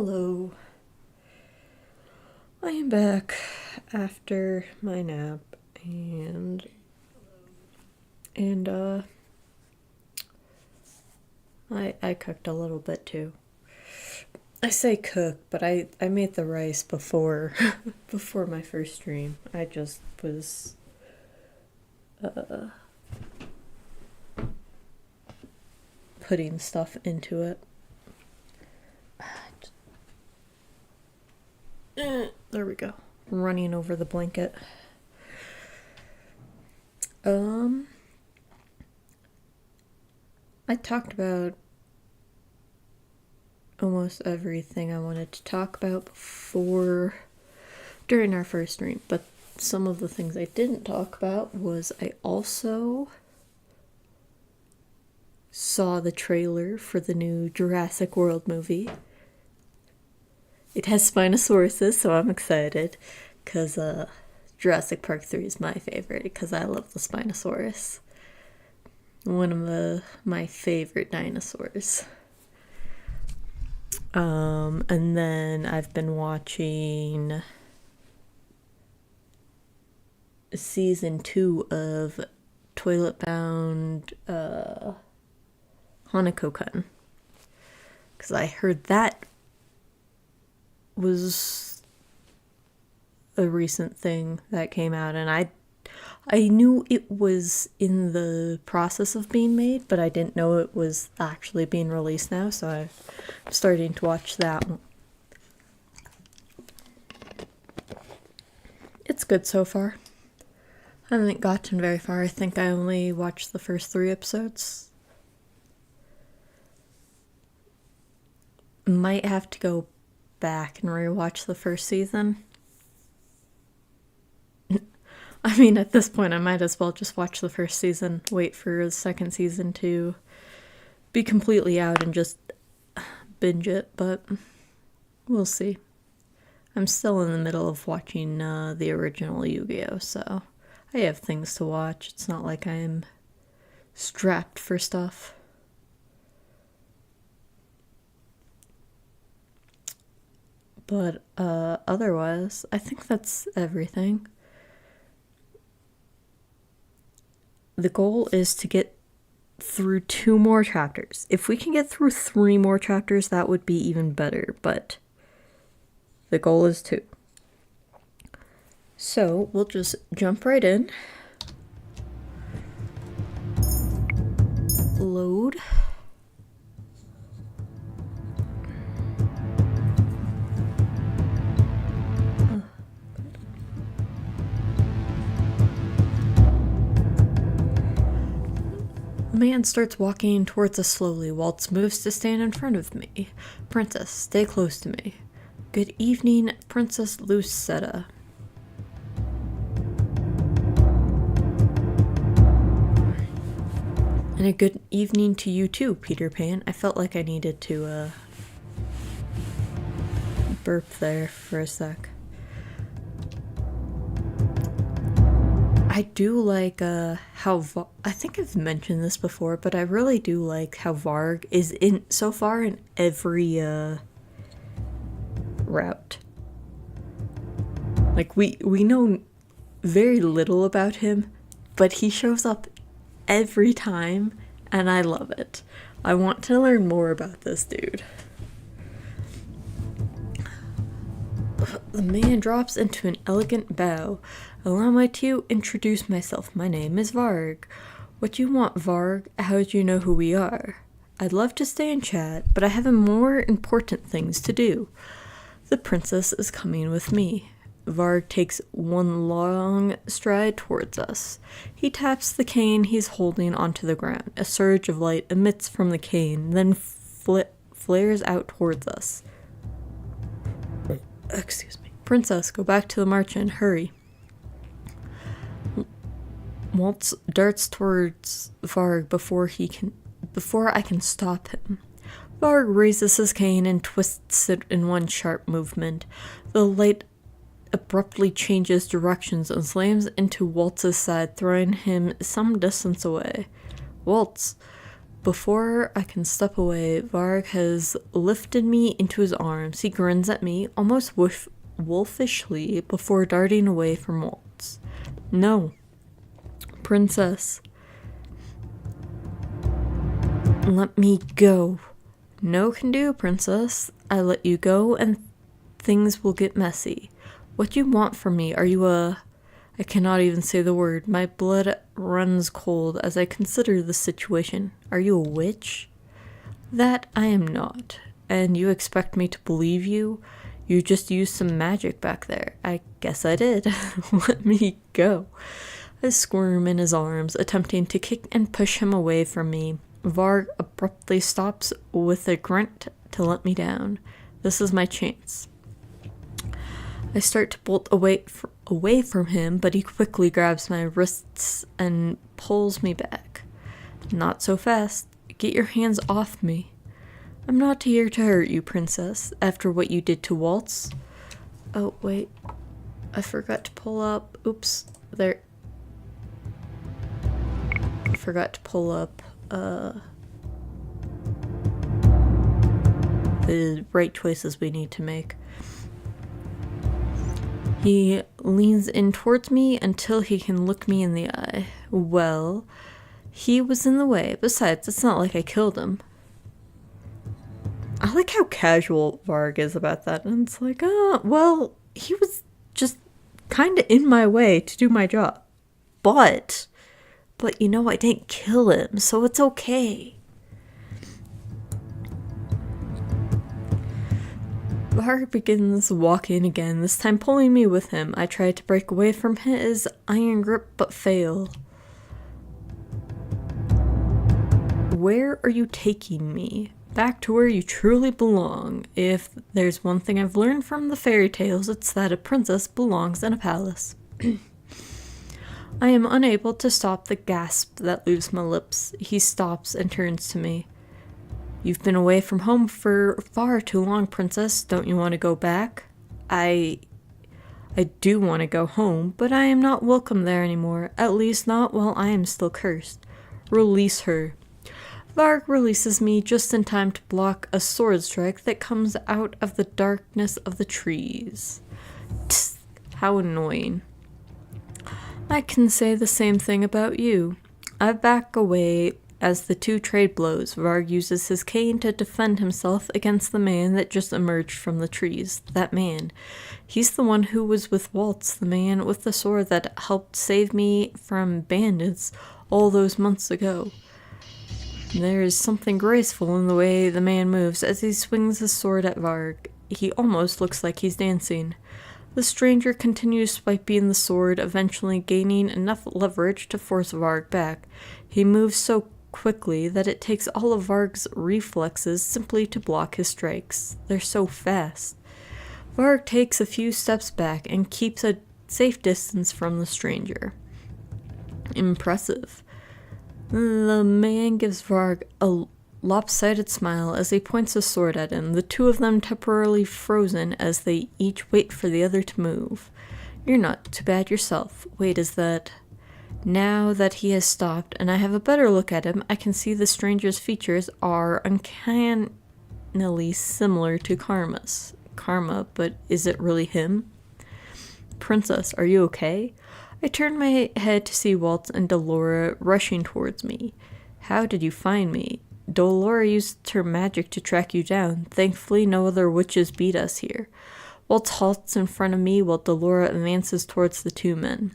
Hello. I am back after my nap and I cooked a little bit too. I say cook, but I made the rice before before my first stream. I just was putting stuff into it. There we go. Running over the blanket. I talked about almost everything I wanted to talk about during our first stream, but some of the things I didn't talk about was I also saw the trailer for the new Jurassic World movie. It has Spinosauruses, so I'm excited, because Jurassic Park 3 is my favorite, because I love the Spinosaurus. One of my favorite dinosaurs. And then I've been watching season 2 of Toilet Bound Hanako-kun, because I heard that was a recent thing that came out, and I knew it was in the process of being made, but I didn't know it was actually being released now, so I'm starting to watch that one. It's good so far. I haven't gotten very far. I think I only watched the first 3 episodes. Might have to go back and rewatch the first season. I mean, at this point, I might as well just watch the first season, wait for the second season to be completely out and just binge it, but we'll see. I'm still in the middle of watching the original Yu-Gi-Oh!, so I have things to watch. It's not like I'm strapped for stuff. But otherwise, I think that's everything. The goal is to get through 2 more chapters. If we can get through 3 more chapters, that would be even better, but the goal is 2. So we'll just jump right in. Load. The man starts walking towards us slowly. Waltz moves to stand in front of me. Princess, stay close to me. Good evening, Princess Lucetta. And a good evening to you too, Peter Pan. I felt like I needed to burp there for a sec. I do like how I think I've mentioned this before, but I really do like how Varg is so far in every route. Like we know very little about him, but he shows up every time, and I love it. I want to learn more about this dude. The man drops into an elegant bow. Allow me to introduce myself. My name is Varg. What you want, Varg? How do you know who we are? I'd love to stay and chat, but I have more important things to do. The princess is coming with me. Varg takes one long stride towards us. He taps the cane he's holding onto the ground. A surge of light emits from the cane, then flares out towards us. Excuse me. Princess, go back to the merchant. Hurry. Waltz darts towards Varg before I can stop him. Varg raises his cane and twists it in one sharp movement. The light abruptly changes directions and slams into Waltz's side, throwing him some distance away. Waltz, Before I can step away, Varg has lifted me into his arms. He grins at me, almost wolfishly, before darting away from Waltz. No, princess. Let me go. No can do, princess. I let you go and things will get messy. What do you want from me? Are you a... I cannot even say the word. My blood runs cold as I consider the situation. Are you a witch? That I am not. And you expect me to believe you? You just used some magic back there. I guess I did. Let me go. I squirm in his arms, attempting to kick and push him away from me. Varg abruptly stops with a grunt to let me down. This is my chance. I start to bolt away from him, but he quickly grabs my wrists and pulls me back. Not so fast. Get your hands off me. I'm not here to hurt you, princess, after what you did to Waltz. Oh, wait. I forgot to pull up. Oops. There. I forgot to pull up, the right choices we need to make. He leans in towards me until he can look me in the eye. Well, he was in the way. Besides, it's not like I killed him. I like how casual Varg is about that. And it's like, well, he was just kind of in my way to do my job. But, you know, I didn't kill him, so it's okay. Varg begins walking again, this time pulling me with him. I try to break away from his iron grip, but fail. Where are you taking me? Back to where you truly belong. If there's one thing I've learned from the fairy tales, it's that a princess belongs in a palace. I am unable to stop the gasp that leaves my lips. He stops and turns to me. You've been away from home for far too long, princess. Don't you want to go back? I do want to go home, but I am not welcome there anymore. At least not while I am still cursed. Release her. Varg releases me just in time to block a sword strike that comes out of the darkness of the trees. Tsk, how annoying. I can say the same thing about you. I back away as the two trade blows. Varg uses his cane to defend himself against the man that just emerged from the trees. That man. He's the one who was with Waltz, the man with the sword that helped save me from bandits all those months ago. There is something graceful in the way the man moves as he swings his sword at Varg. He almost looks like he's dancing. The stranger continues swiping the sword, eventually gaining enough leverage to force Varg back. He moves so quickly that it takes all of Varg's reflexes simply to block his strikes. They're so fast. Varg takes a few steps back and keeps a safe distance from the stranger. Impressive. The man gives Varg a lopsided smile as he points a sword at him, the two of them temporarily frozen as they each wait for the other to move. You're not too bad yourself. Wait, is that... Now that he has stopped and I have a better look at him, I can see the stranger's features are uncannily similar to Karma, but is it really him? Princess, are you okay? I turn my head to see Waltz and Delora rushing towards me. How did you find me? Delora used her magic to track you down. Thankfully, no other witches beat us here. Waltz halts in front of me while Delora advances towards the two men.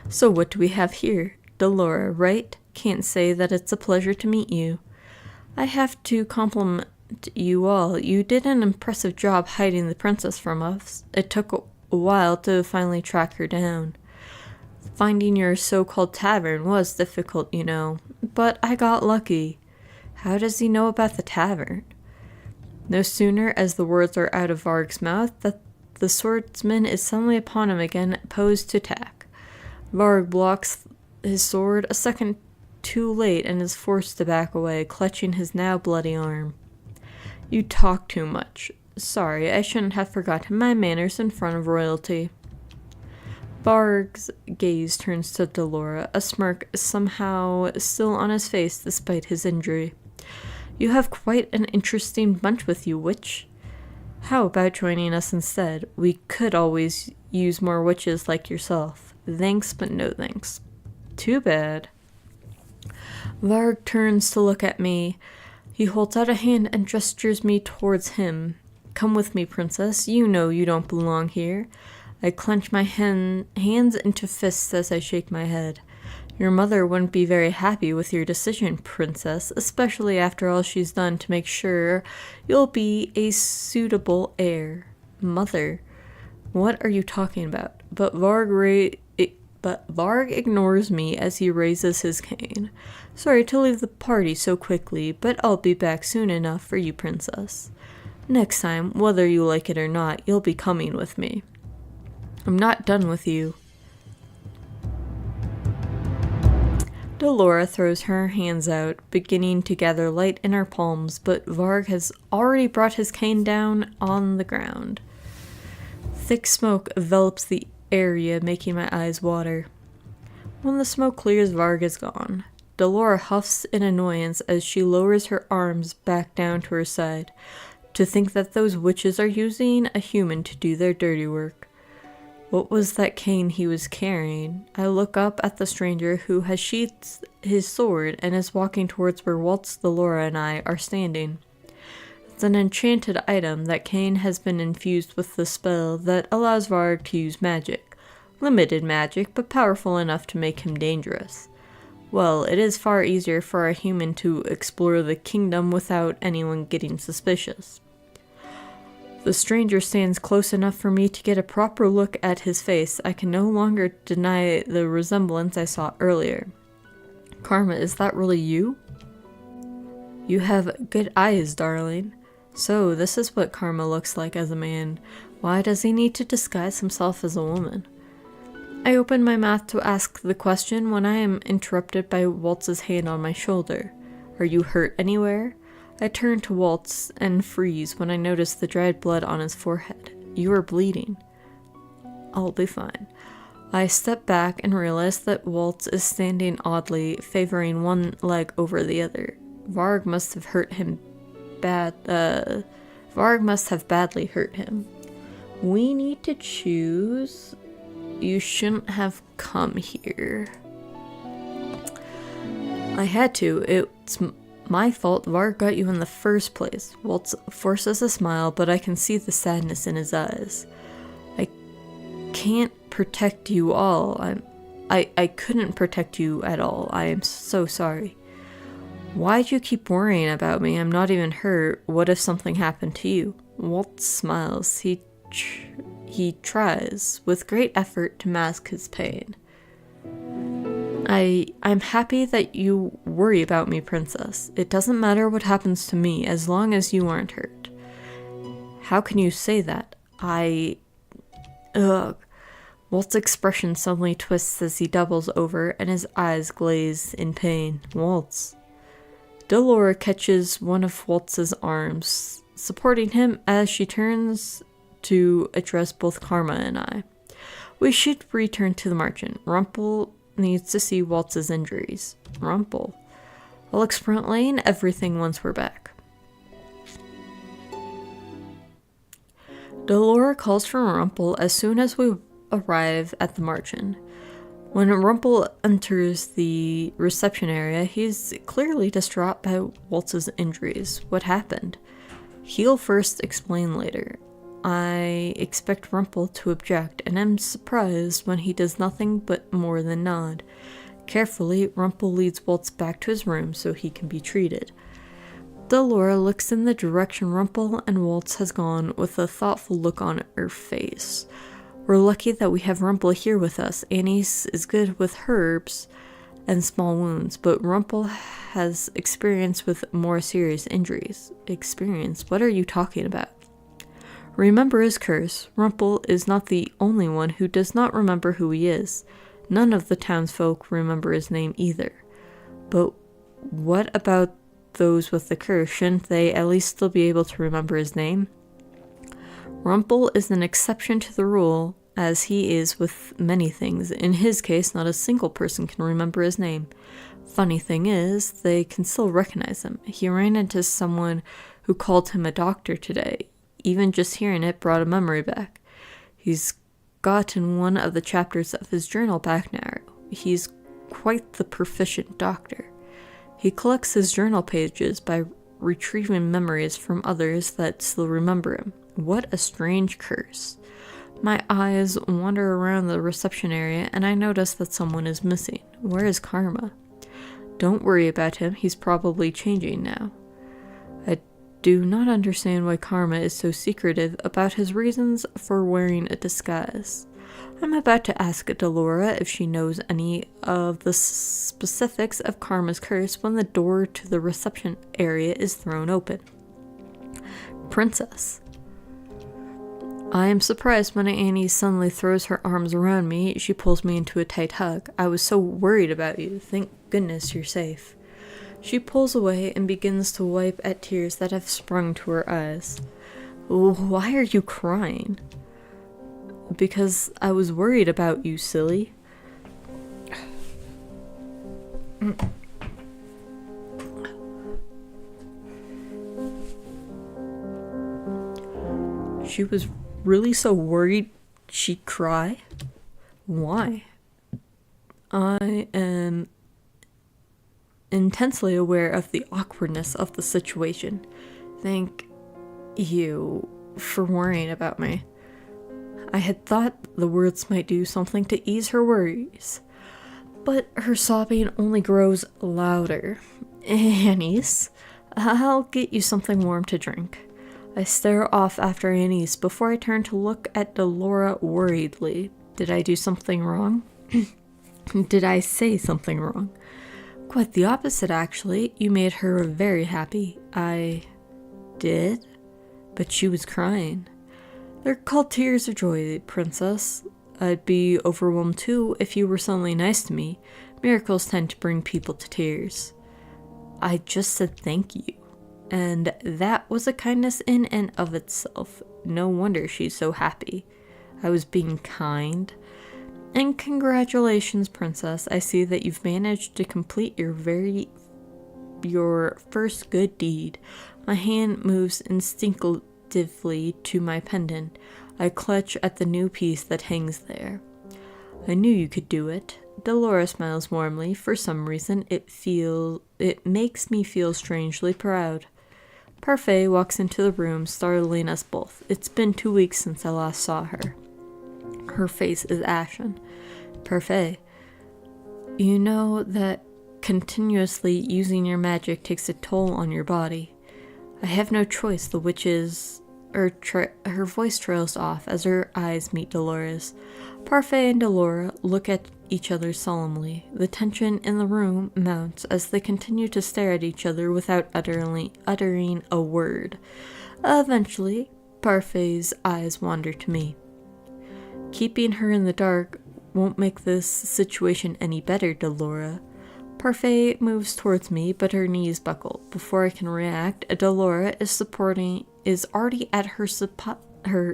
So what do we have here? Delora, right? Can't say that it's a pleasure to meet you. I have to compliment you all. You did an impressive job hiding the princess from us. It took a while to finally track her down. Finding your so-called tavern was difficult, you know, but I got lucky. How does he know about the tavern? No sooner as the words are out of Varg's mouth that the swordsman is suddenly upon him again, posed to attack. Varg blocks his sword a second too late and is forced to back away, clutching his now bloody arm. You talk too much. Sorry, I shouldn't have forgotten my manners in front of royalty. Varg's gaze turns to Delora, a smirk somehow still on his face despite his injury. You have quite an interesting bunch with you, witch. How about joining us instead? We could always use more witches like yourself. Thanks, but no thanks. Too bad. Varg turns to look at me. He holds out a hand and gestures me towards him. Come with me, princess. You know you don't belong here. I clench my hands into fists as I shake my head. Your mother wouldn't be very happy with your decision, princess, especially after all she's done to make sure you'll be a suitable heir. Mother? What are you talking about? But Varg ignores me as he raises his cane. Sorry to leave the party so quickly, but I'll be back soon enough for you, princess. Next time, whether you like it or not, you'll be coming with me. I'm not done with you. Delora throws her hands out, beginning to gather light in her palms, but Varg has already brought his cane down on the ground. Thick smoke envelops the area, making my eyes water. When the smoke clears, Varg is gone. Delora huffs in annoyance as she lowers her arms back down to her side. To think that those witches are using a human to do their dirty work. What was that cane he was carrying? I look up at the stranger who has sheathed his sword and is walking towards where Waltz, Delora, and I are standing. It's an enchanted item. That cane has been infused with the spell that allows Varg to use magic. Limited magic, but powerful enough to make him dangerous. Well, it is far easier for a human to explore the kingdom without anyone getting suspicious. The stranger stands close enough for me to get a proper look at his face. I can no longer deny the resemblance I saw earlier. Karma, is that really you? You have good eyes, darling. So, this is what Karma looks like as a man. Why does he need to disguise himself as a woman? I open my mouth to ask the question when I am interrupted by Waltz's hand on my shoulder. Are you hurt anywhere? I turn to Waltz and freeze when I notice the dried blood on his forehead. You are bleeding. I'll be fine. I step back and realize that Waltz is standing oddly, favoring one leg over the other. Varg must have badly hurt him. We need to choose. You shouldn't have come here. I had to. It's my fault. Varg got you in the first place. Waltz forces a smile, but I can see the sadness in his eyes. I can't protect you all. I couldn't protect you at all. I am so sorry. Why'd you keep worrying about me? I'm not even hurt. What if something happened to you? Waltz smiles. He tries, with great effort, to mask his pain. I'm happy that you worry about me, princess. It doesn't matter what happens to me, as long as you aren't hurt. How can you say that? Ugh. Walt's expression suddenly twists as he doubles over, and his eyes glaze in pain. Waltz. Delora catches one of Waltz's arms, supporting him as she turns to address both Karma and I. We should return to the margin. Rumpel needs to see Waltz's injuries. Rumpel. I'll explain everything once we're back. Delora calls for Rumpel as soon as we arrive at the margin. When Rumpel enters the reception area, he's clearly distraught by Waltz's injuries. What happened? He'll first explain later. I expect Rumpel to object, and am surprised when he does nothing but more than nod. Carefully, Rumpel leads Waltz back to his room so he can be treated. Delora looks in the direction Rumpel and Waltz has gone with a thoughtful look on her face. We're lucky that we have Rumpel here with us. Anise is good with herbs and small wounds, but Rumpel has experience with more serious injuries. Experience? What are you talking about? Remember his curse. Rumpel is not the only one who does not remember who he is. None of the townsfolk remember his name either. But what about those with the curse? Shouldn't they at least still be able to remember his name? Rumpel is an exception to the rule, as he is with many things. In his case, not a single person can remember his name. Funny thing is, they can still recognize him. He ran into someone who called him a doctor today. Even just hearing it brought a memory back. He's gotten one of the chapters of his journal back now. He's quite the proficient doctor. He collects his journal pages by retrieving memories from others that still remember him. What a strange curse. My eyes wander around the reception area and I notice that someone is missing. Where is Karma? Don't worry about him, he's probably changing now. I do not understand why Karma is so secretive about his reasons for wearing a disguise. I'm about to ask Delora if she knows any of the specifics of Karma's curse when the door to the reception area is thrown open. Princess. I am surprised when Annie suddenly throws her arms around me. She pulls me into a tight hug. I was so worried about you. Thank goodness you're safe. She pulls away and begins to wipe at tears that have sprung to her eyes. Why are you crying? Because I was worried about you, silly. She was really so worried she'd cry? Why? I am intensely aware of the awkwardness of the situation. Thank you for worrying about me. I had thought the words might do something to ease her worries, but her sobbing only grows louder. Anise, I'll get you something warm to drink. I stare off after Anise before I turn to look at Delora worriedly. Did I do something wrong? Did I say something wrong? Quite the opposite, actually. You made her very happy. I did? But she was crying. They're called tears of joy, Princess. I'd be overwhelmed too if you were suddenly nice to me. Miracles tend to bring people to tears. I just said thank you. And that was a kindness in and of itself. No wonder she's so happy. I was being kind. And congratulations, Princess. I see that you've managed to complete your first good deed. My hand moves instinctively to my pendant. I clutch at the new piece that hangs there. I knew you could do it. Delora smiles warmly. For some reason, it makes me feel strangely proud. Parfait walks into the room, startling us both. It's been 2 weeks since I last saw her. Her face is ashen. Parfait, you know that continuously using your magic takes a toll on your body. I have no choice. The witches... her voice trails off as her eyes meet Delora's. Parfait and Delora look at each other solemnly. The tension in the room mounts as they continue to stare at each other without uttering a word. Eventually, Parfait's eyes wander to me. Keeping her in the dark won't make this situation any better, Delora. Parfait moves towards me, but her knees buckle. Before I can react, Delora is already at her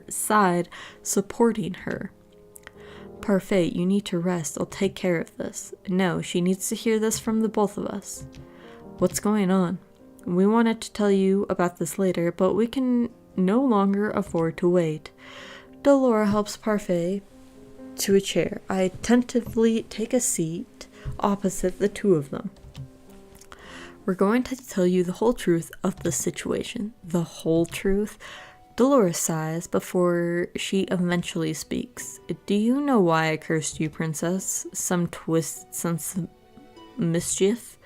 side, supporting her. Parfait, you need to rest. I'll take care of this. No, she needs to hear this from the both of us. What's going on? We wanted to tell you about this later, but we can no longer afford to wait. Delora helps Parfait to a chair. I tentatively take a seat opposite the two of them. We're going to tell you the whole truth of the situation. The whole truth? Delora sighs before she eventually speaks. Do you know why I cursed you, Princess? Some twisted sense of mischief?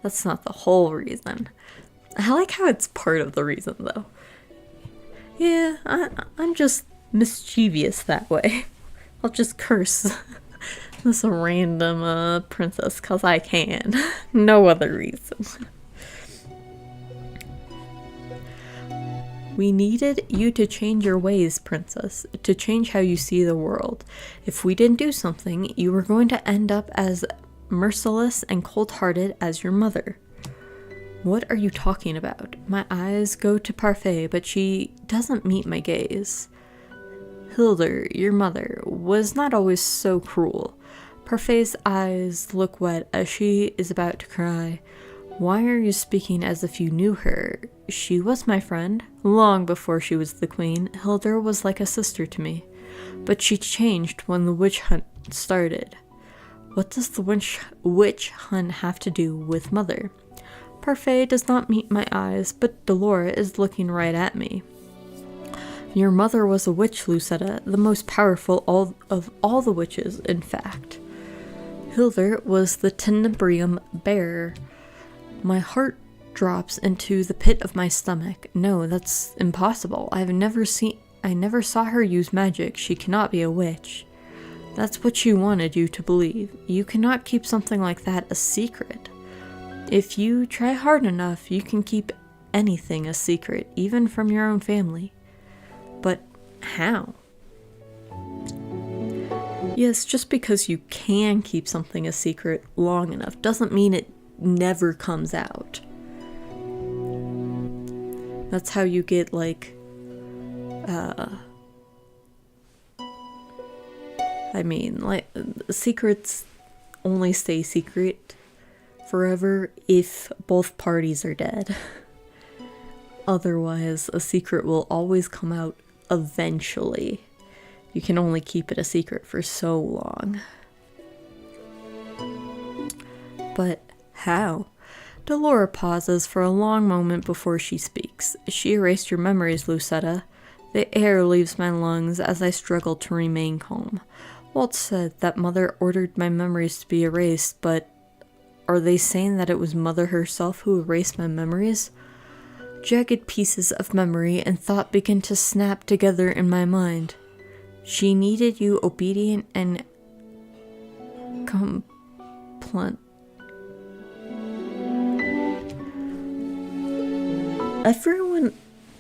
That's not the whole reason. I like how it's part of the reason, though. Yeah, I'm just mischievous that way. I'll just curse this random princess because I can. No other reason. We needed you to change your ways, Princess, to change how you see the world. If we didn't do something, you were going to end up as merciless and cold-hearted as your mother. What are you talking about? My eyes go to Parfait, but she doesn't meet my gaze. Hilda, your mother, was not always so cruel. Parfait's eyes look wet as she is about to cry. Why are you speaking as if you knew her? She was my friend. Long before she was the queen, Hilda was like a sister to me. But she changed when the witch hunt started. What does the witch hunt have to do with mother? Parfait does not meet my eyes, but Dolores is looking right at me. Your mother was a witch, Lucetta, the most powerful of all the witches, in fact. Hilda was the tenebrium bearer. My heart drops into the pit of my stomach. No, that's impossible. I never saw her use magic. She cannot be a witch. That's what she wanted you to believe. You cannot keep something like that a secret. If you try hard enough, you can keep anything a secret, even from your own family. But how? Yes, just because you can keep something a secret long enough doesn't mean it never comes out. That's how you get, like, secrets only stay secret forever if both parties are dead. Otherwise, a secret will always come out eventually. You can only keep it a secret for so long. But how? Dolores pauses for a long moment before she speaks. She erased your memories, Lucetta. The air leaves my lungs as I struggle to remain calm. Walt said that Mother ordered my memories to be erased, but are they saying that it was Mother herself who erased my memories? Jagged pieces of memory and thought begin to snap together in my mind. She needed you obedient and compliant. Everyone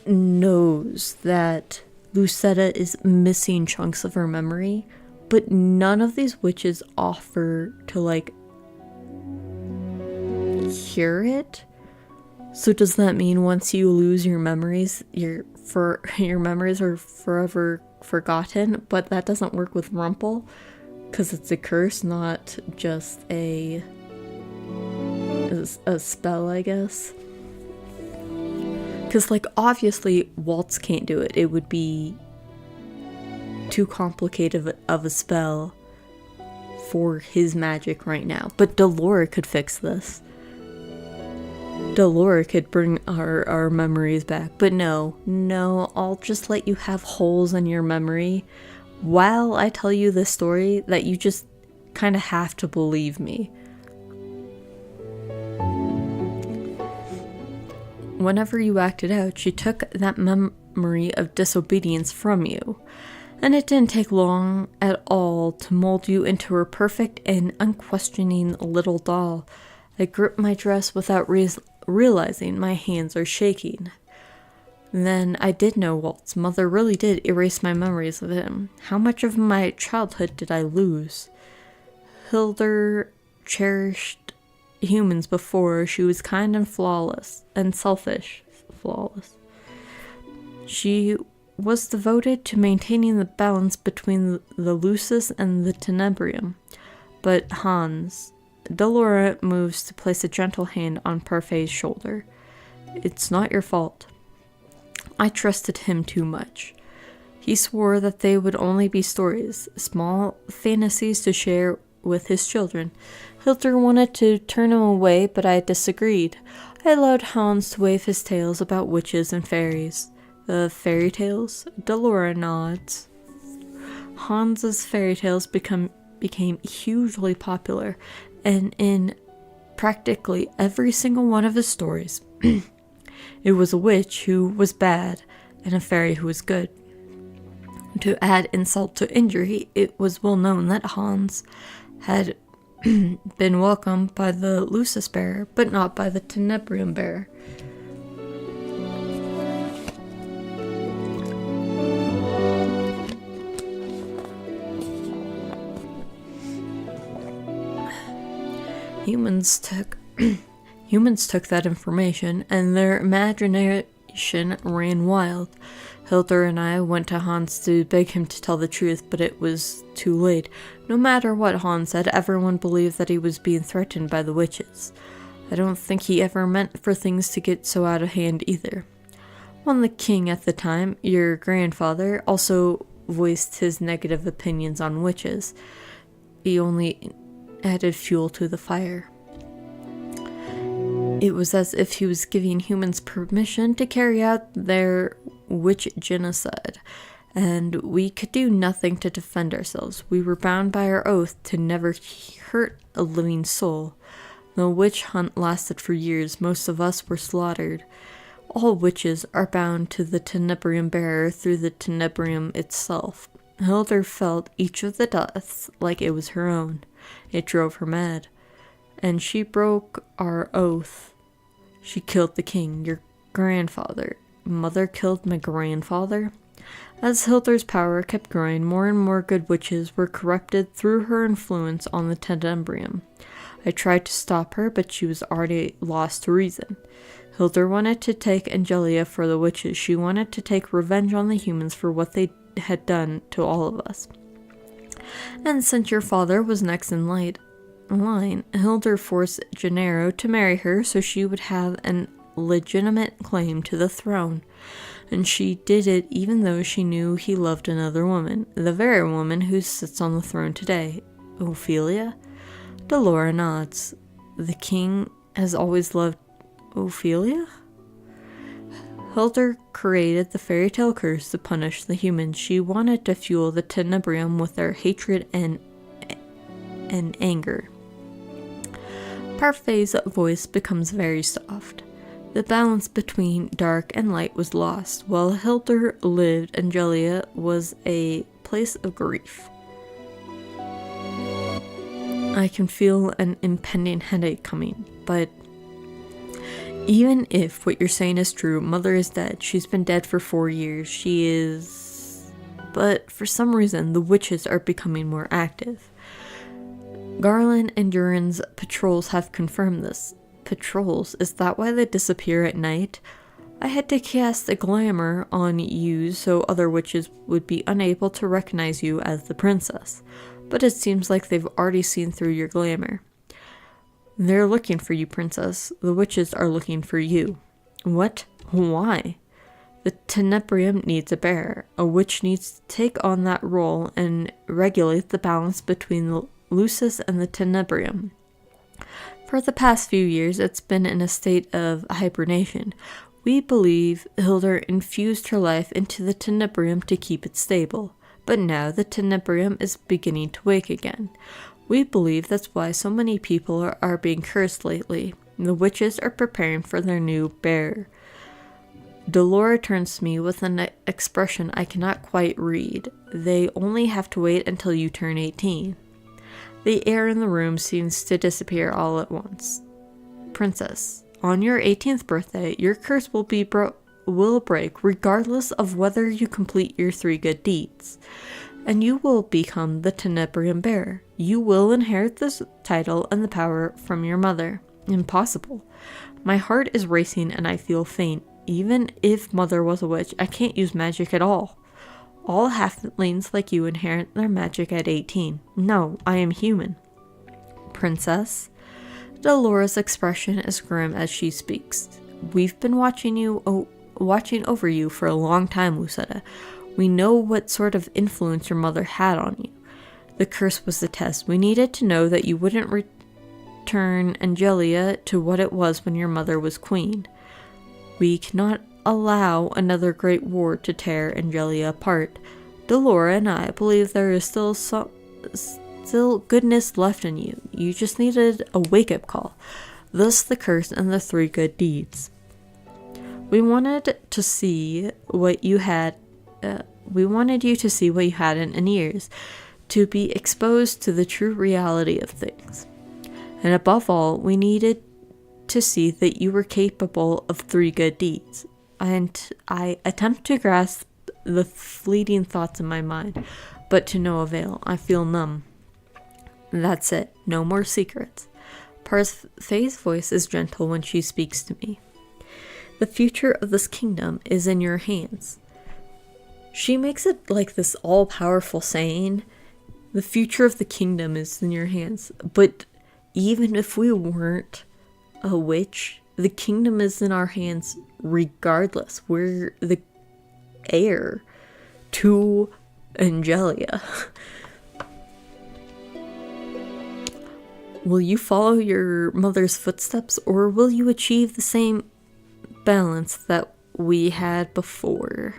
knows that Lucetta is missing chunks of her memory, but none of these witches offer to, like, cure it. So does that mean once you lose your memories, your memories are forever forgotten? But that doesn't work with Rumpel, because it's a curse, not just a spell, I guess. Because, like, obviously Waltz can't do it. It would be too complicated of a spell for his magic right now. But Dolores could fix this. Dolores could bring our memories back. But no, I'll just let you have holes in your memory while I tell you this story that you just kind of have to believe me. Whenever you acted out, she took that memory of disobedience from you. And it didn't take long at all to mold you into her perfect and unquestioning little doll. I grip my dress without realizing my hands are shaking. Then I did know Walt's mother really did erase my memories of him. How much of my childhood did I lose? Hilda cherished humans before. She was kind and flawless and selfish. She was devoted to maintaining the balance between the Lucis and the Tenebrium. But Dolores moves to place a gentle hand on Parfait's shoulder. It's not your fault. I trusted him too much. He swore that they would only be stories, small fantasies to share with his children. Hilda wanted to turn him away, but I disagreed. I allowed Hans to wave his tales about witches and fairies. The fairy tales? Dolores nods. Hans's fairy tales became hugely popular, and in practically every single one of his stories, it was a witch who was bad and a fairy who was good. To add insult to injury, it was well known that Hans had been welcomed by the Lucis bearer, but not by the Tenebrium bearer. Humans took that information, and their imagination ran wild. Hildur and I went to Hans to beg him to tell the truth, but it was too late. No matter what Hans said, everyone believed that he was being threatened by the witches. I don't think he ever meant for things to get so out of hand either. When the king at the time, your grandfather, also voiced his negative opinions on witches, he only added fuel to the fire. It was as if he was giving humans permission to carry out their witch genocide, and we could do nothing to defend ourselves. We were bound by our oath to never hurt a living soul. The witch hunt lasted for years. Most of us were slaughtered. All witches are bound to the tenebrium bearer through the tenebrium itself. Hildur felt each of the deaths like it was her own. It drove her mad. And she broke our oath. She killed the king, your grandfather. Mother killed my grandfather? As Hildur's power kept growing, more and more good witches were corrupted through her influence on the tenebrium. I tried to stop her, but she was already lost to reason. Hildur wanted to take Angelia for the witches. She wanted to take revenge on the humans for what they had done to all of us. And since your father was next in line, Hildur forced Gennaro to marry her so she would have an legitimate claim to the throne. And she did it even though she knew he loved another woman, the very woman who sits on the throne today. Ophelia? Delora nods. The king has always loved Ophelia? Hildur created the fairy tale curse to punish the humans. She wanted to fuel the tenebrium with their hatred and anger. Parfai's voice becomes very soft. The balance between dark and light was lost. While Hildur lived, Angelia was a place of grief. I can feel an impending headache coming, but even if what you're saying is true, Mother is dead. She's been dead for 4 years. She is... But for some reason, the witches are becoming more active. Garland and Duran's patrols have confirmed this. Patrols? Is that why they disappear at night? I had to cast a glamour on you so other witches would be unable to recognize you as the princess. But it seems like they've already seen through your glamour. They're looking for you, princess. The witches are looking for you. What? Why? The tenebrium needs a bearer. A witch needs to take on that role and regulate the balance between the Lucis and the tenebrium. For the past few years, it's been in a state of hibernation. We believe Hildur infused her life into the tenebrium to keep it stable. But now the tenebrium is beginning to wake again. We believe that's why so many people are being cursed lately. The witches are preparing for their new bearer. Delora turns to me with an expression I cannot quite read. They only have to wait until you turn 18. The air in the room seems to disappear all at once. Princess, on your 18th birthday, your curse will break regardless of whether you complete your 3 good deeds. And you will become the tenebrium bearer. You will inherit this title and the power from your mother. Impossible. My heart is racing and I feel faint. Even if Mother was a witch, I can't use magic at all. All halflings like you inherit their magic at 18. No, I am human. Princess? Delora's expression is grim as she speaks. We've been watching over you for a long time, Lucetta. We know what sort of influence your mother had on you. The curse was the test. We needed to know that you wouldn't return Angelia to what it was when your mother was queen. We cannot allow another great war to tear Angelia apart. Delora and I believe there is still goodness left in you. You just needed a wake-up call. Thus the curse and the 3 good deeds. We wanted to see what you had. We wanted you to see what you had in years, to be exposed to the true reality of things. And above all, we needed to see that you were capable of 3 good deeds. And I attempt to grasp the fleeting thoughts in my mind, but to no avail. I feel numb. That's it. No more secrets. Parfai's voice is gentle when she speaks to me. The future of this kingdom is in your hands. She makes it like this all-powerful saying, the future of the kingdom is in your hands. But even if we weren't a witch, the kingdom is in our hands regardless. We're the heir to Angelia. Will you follow your mother's footsteps, or will you achieve the same balance that we had before?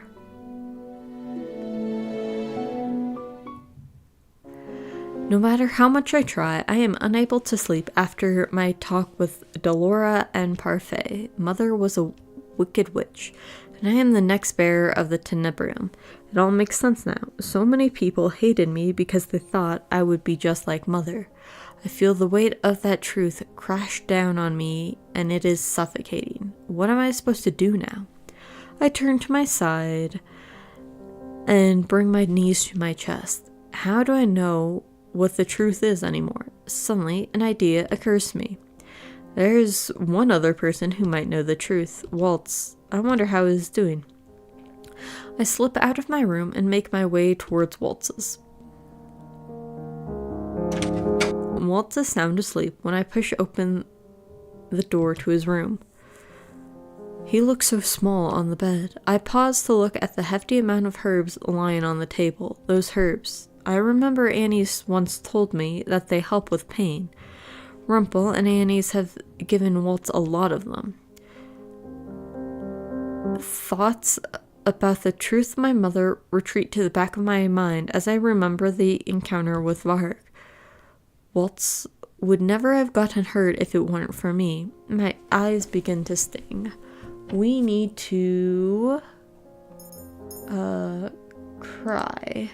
No matter how much I try, I am unable to sleep after my talk with Delora and Parfait. Mother was a wicked witch, and I am the next bearer of the Tenebrium. It all makes sense now. So many people hated me because they thought I would be just like Mother. I feel the weight of that truth crash down on me, and it is suffocating. What am I supposed to do now? I turn to my side and bring my knees to my chest. How do I know what the truth is anymore? Suddenly, an idea occurs to me. There's one other person who might know the truth, Waltz. I wonder how he's doing. I slip out of my room and make my way towards Waltz's. Waltz is sound asleep when I push open the door to his room. He looks so small on the bed. I pause to look at the hefty amount of herbs lying on the table. Those herbs. I remember Annie's once told me that they help with pain. Rumpel and Annie's have given Waltz a lot of them. Thoughts about the truth of my mother retreat to the back of my mind as I remember the encounter with Varg. Waltz would never have gotten hurt if it weren't for me. My eyes begin to sting. We need to cry.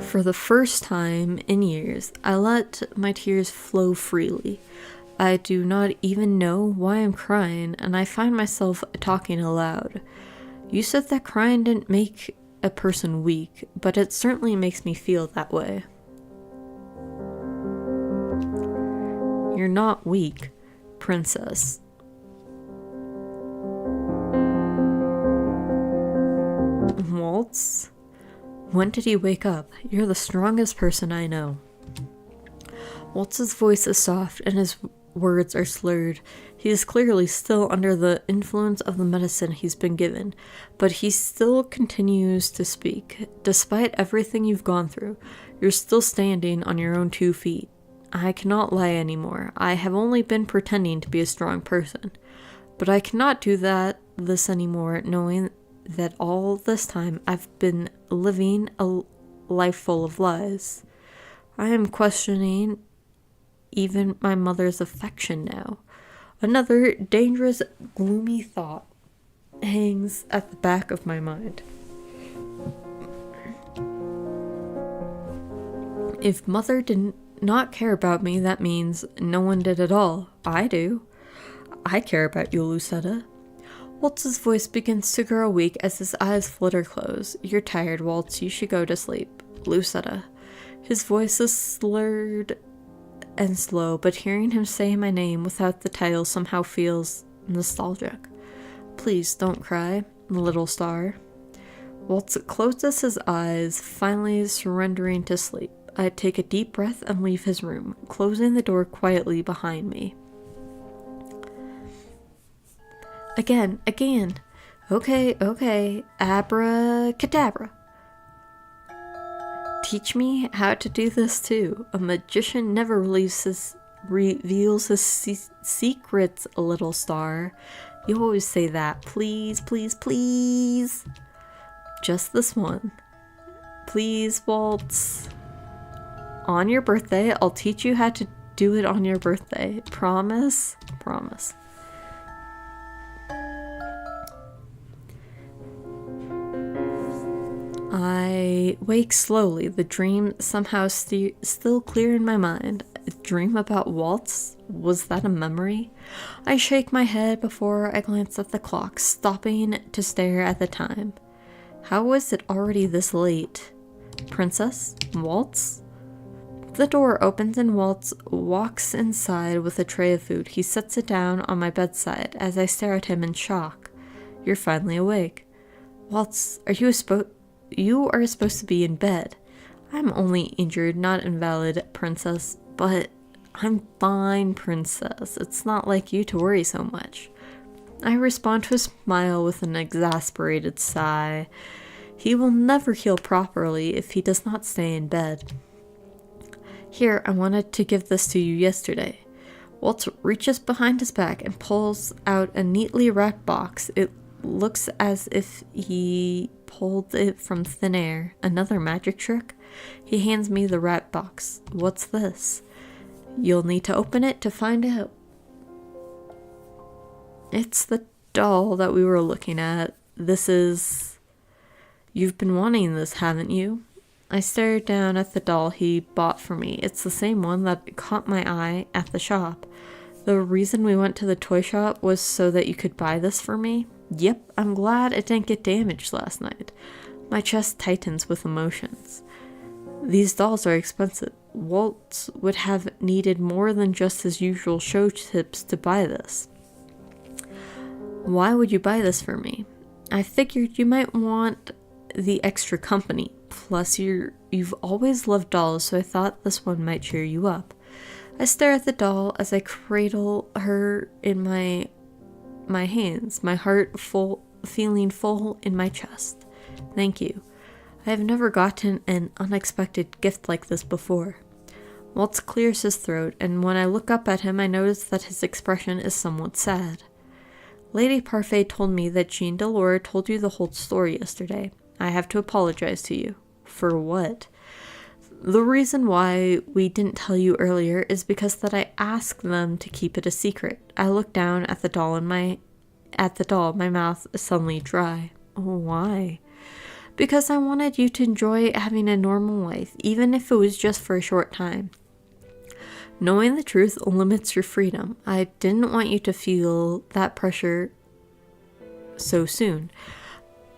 For the first time in years, I let my tears flow freely. I do not even know why I'm crying, and I find myself talking aloud. You said that crying didn't make a person weak, but it certainly makes me feel that way. You're not weak, princess. Waltz? When did he wake up? You're the strongest person I know. Waltz's voice is soft and his words are slurred. He is clearly still under the influence of the medicine he's been given, but he still continues to speak. Despite everything you've gone through, you're still standing on your own 2 feet. I cannot lie anymore. I have only been pretending to be a strong person. But I cannot do this anymore, knowing that all this time I've been living a life full of lies. I am questioning even my mother's affection now. Another dangerous, gloomy thought hangs at the back of my mind. If Mother did not care about me, that means no one did at all. I do. I care about you, Lucetta. Waltz's voice begins to grow weak as his eyes flutter close. You're tired, Waltz. You should go to sleep. Lucetta. His voice is slurred and slow, but hearing him say my name without the title somehow feels nostalgic. Please don't cry, little star. Waltz closes his eyes, finally surrendering to sleep. I take a deep breath and leave his room, closing the door quietly behind me. Again. Okay. Abracadabra. Teach me how to do this too. A magician never reveals his secrets, little star. You always say that. Please. Just this one. Please, Waltz. On your birthday, I'll teach you how to do it on your birthday. Promise? Promise. I wake slowly, the dream somehow still clear in my mind. A dream about Waltz? Was that a memory? I shake my head before I glance at the clock, stopping to stare at the time. How was it already this late? Princess? Waltz? The door opens and Waltz walks inside with a tray of food. He sets it down on my bedside as I stare at him in shock. You're finally awake. Waltz, you are supposed to be in bed. I'm only injured, not invalid, princess, but I'm fine, princess. It's not like you to worry so much. I respond to a smile with an exasperated sigh. He will never heal properly if he does not stay in bed. Here, I wanted to give this to you yesterday. Walt reaches behind his back and pulls out a neatly wrapped box. It looks as if he pulled it from thin air. Another magic trick? He hands me the wrapped box. What's this? You'll need to open it to find out. It's the doll that we were looking at. You've been wanting this, haven't you? I stared down at the doll he bought for me. It's the same one that caught my eye at the shop. The reason we went to the toy shop was so that you could buy this for me? Yep, I'm glad it didn't get damaged last night. My chest tightens with emotions. These dolls are expensive. Walt would have needed more than just his usual show tips to buy this. Why would you buy this for me? I figured you might want the extra company. Plus, you've always loved dolls, so I thought this one might cheer you up. I stare at the doll as I cradle her in my hands, my heart feeling full in my chest. Thank you. I have never gotten an unexpected gift like this before. Waltz clears his throat, and when I look up at him, I notice that his expression is somewhat sad. Lady Parfait told me that Jean Delore told you the whole story yesterday. I have to apologize to you. For what? The reason why we didn't tell you earlier is because that I asked them to keep it a secret. I looked down at the doll my mouth suddenly dry. Why? Because I wanted you to enjoy having a normal life, even if it was just for a short time. Knowing the truth limits your freedom. I didn't want you to feel that pressure so soon.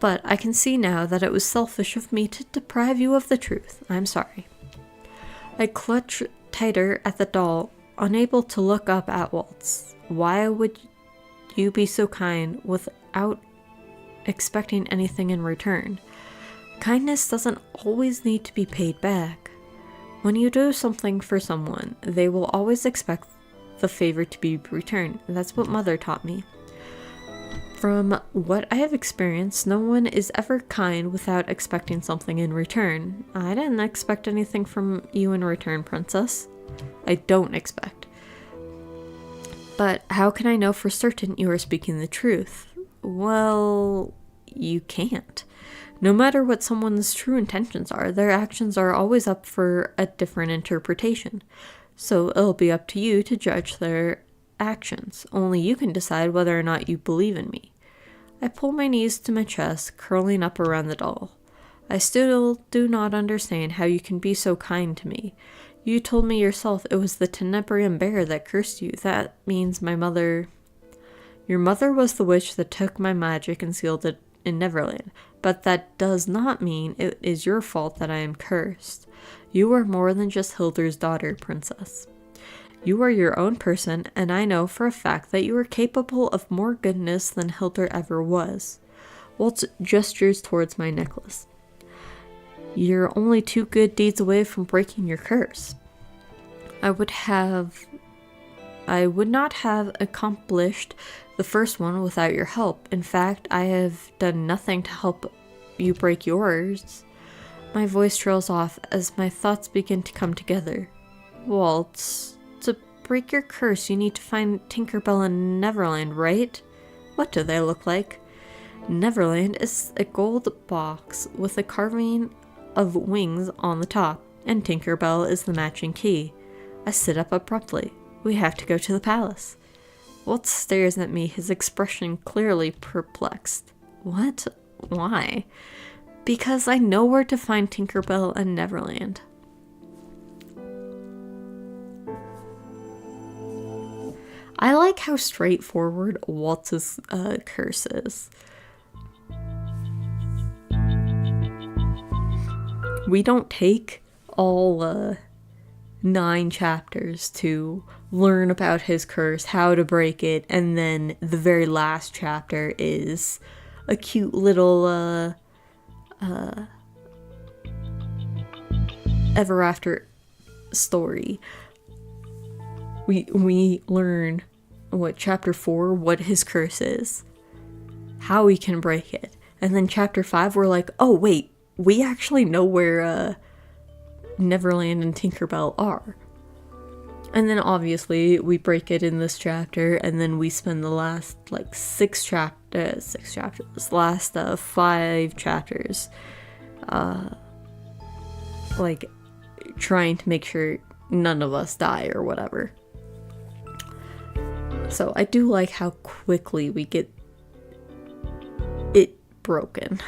But I can see now that it was selfish of me to deprive you of the truth. I'm sorry. I clutch tighter at the doll, unable to look up at Waltz. Why would you be so kind without expecting anything in return? Kindness doesn't always need to be paid back. When you do something for someone, they will always expect the favor to be returned. That's what Mother taught me. From what I have experienced, no one is ever kind without expecting something in return. I didn't expect anything from you in return, Princess. I don't expect. But how can I know for certain you are speaking the truth? Well, you can't. No matter what someone's true intentions are, their actions are always up for a different interpretation. So it'll be up to you to judge their actions. Only you can decide whether or not you believe in me. I pull my knees to my chest, curling up around the doll. I still do not understand how you can be so kind to me. You told me yourself it was the Tenebrium bear that cursed you. That means my mother... Your mother was the witch that took my magic and sealed it in Neverland. But that does not mean it is your fault that I am cursed. You are more than just Hilder's daughter, Princess. You are your own person, and I know for a fact that you are capable of more goodness than Hilder ever was. Waltz gestures towards my necklace. You're only 2 good deeds away from breaking your curse. I would not have accomplished the first one without your help. In fact, I have done nothing to help you break yours. My voice trails off as my thoughts begin to come together. Waltz, to break your curse, you need to find Tinkerbell in Neverland, right? What do they look like? Neverland is a gold box with a carving of wings on the top, and Tinkerbell is the matching key. I sit up abruptly. We have to go to the palace. Walt stares at me, his expression clearly perplexed. What? Why? Because I know where to find Tinkerbell and Neverland. I like how straightforward Walt's curse is. We don't take all 9 chapters to learn about his curse, how to break it, and then the very last chapter is a cute little ever after story. We learn chapter 4, what his curse is, how we can break it, and then chapter 5 we're like, oh wait, we actually know where Neverland and Tinkerbell are. And then obviously we break it in this chapter, and then we spend the last like 5 chapters like trying to make sure none of us die or whatever. So I do like how quickly we get it broken.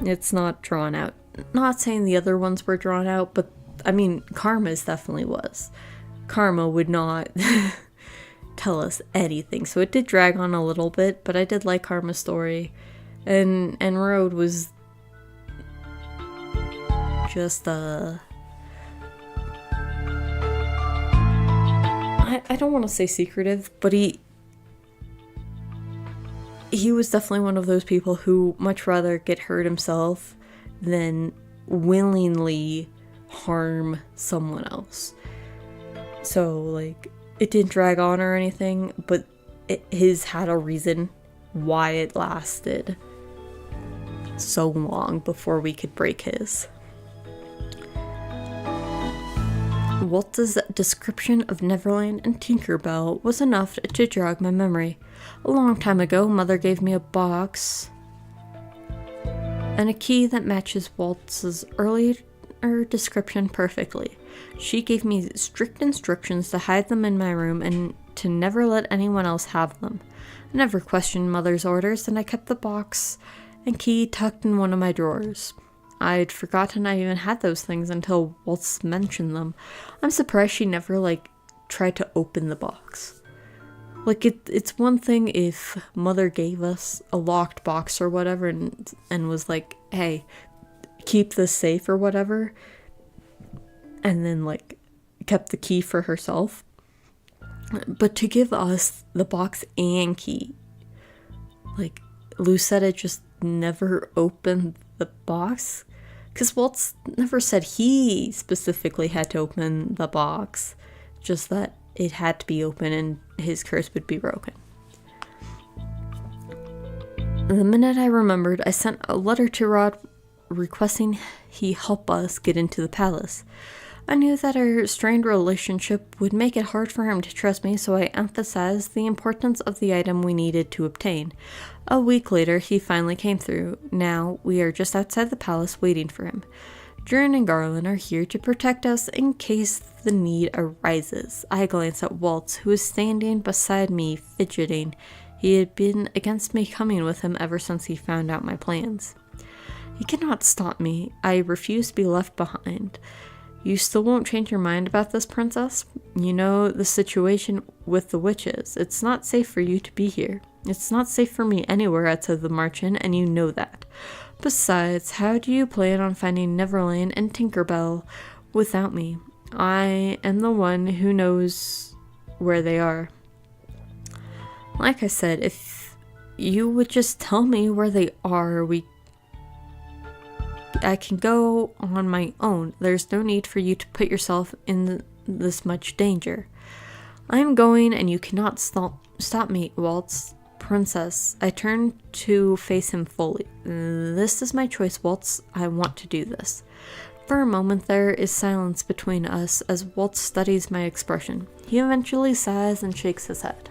It's not drawn out. Not saying the other ones were drawn out, but I mean, Karma's definitely was. Karma would not tell us anything, so it did drag on a little bit, but I did like Karma's story. And Road was just I don't want to say secretive, but he was definitely one of those people who much rather get hurt himself than willingly harm someone else. So like, it didn't drag on or anything, but his had a reason why it lasted so long before we could break his. Waltz's description of Neverland and Tinkerbell was enough to jog my memory. A long time ago, Mother gave me a box and a key that matches Waltz's earlier description perfectly. She gave me strict instructions to hide them in my room and to never let anyone else have them. I never questioned Mother's orders, and I kept the box and key tucked in one of my drawers. I'd forgotten I even had those things until Waltz mentioned them. I'm surprised she never, like, tried to open the box. Like, it's one thing if Mother gave us a locked box or whatever and was like, hey, keep this safe or whatever, and then, like, kept the key for herself. But to give us the box and key, like, Lucetta just never opened the box. Because Waltz never said he specifically had to open the box, just that it had to be open and his curse would be broken. The minute I remembered, I sent a letter to Rod requesting he help us get into the palace. I knew that our strained relationship would make it hard for him to trust me, so I emphasized the importance of the item we needed to obtain. A week later, he finally came through. Now, we are just outside the palace waiting for him. Durin and Garland are here to protect us in case the need arises. I glance at Waltz, who is standing beside me, fidgeting. He had been against me coming with him ever since he found out my plans. He cannot stop me. I refuse to be left behind. You still won't change your mind about this, princess? You know the situation with the witches. It's not safe for you to be here. It's not safe for me anywhere outside the Marchen, and you know that. Besides, how do you plan on finding Neverland and Tinkerbell without me? I am the one who knows where they are. Like I said, if you would just tell me where they are, I can go on my own. There's no need for you to put yourself in this much danger. I am going, and you cannot stop me, Waltz. Princess. I turn to face him fully. This is my choice, Waltz. I want to do this. For a moment there is silence between us as Waltz studies my expression. He eventually sighs and shakes his head.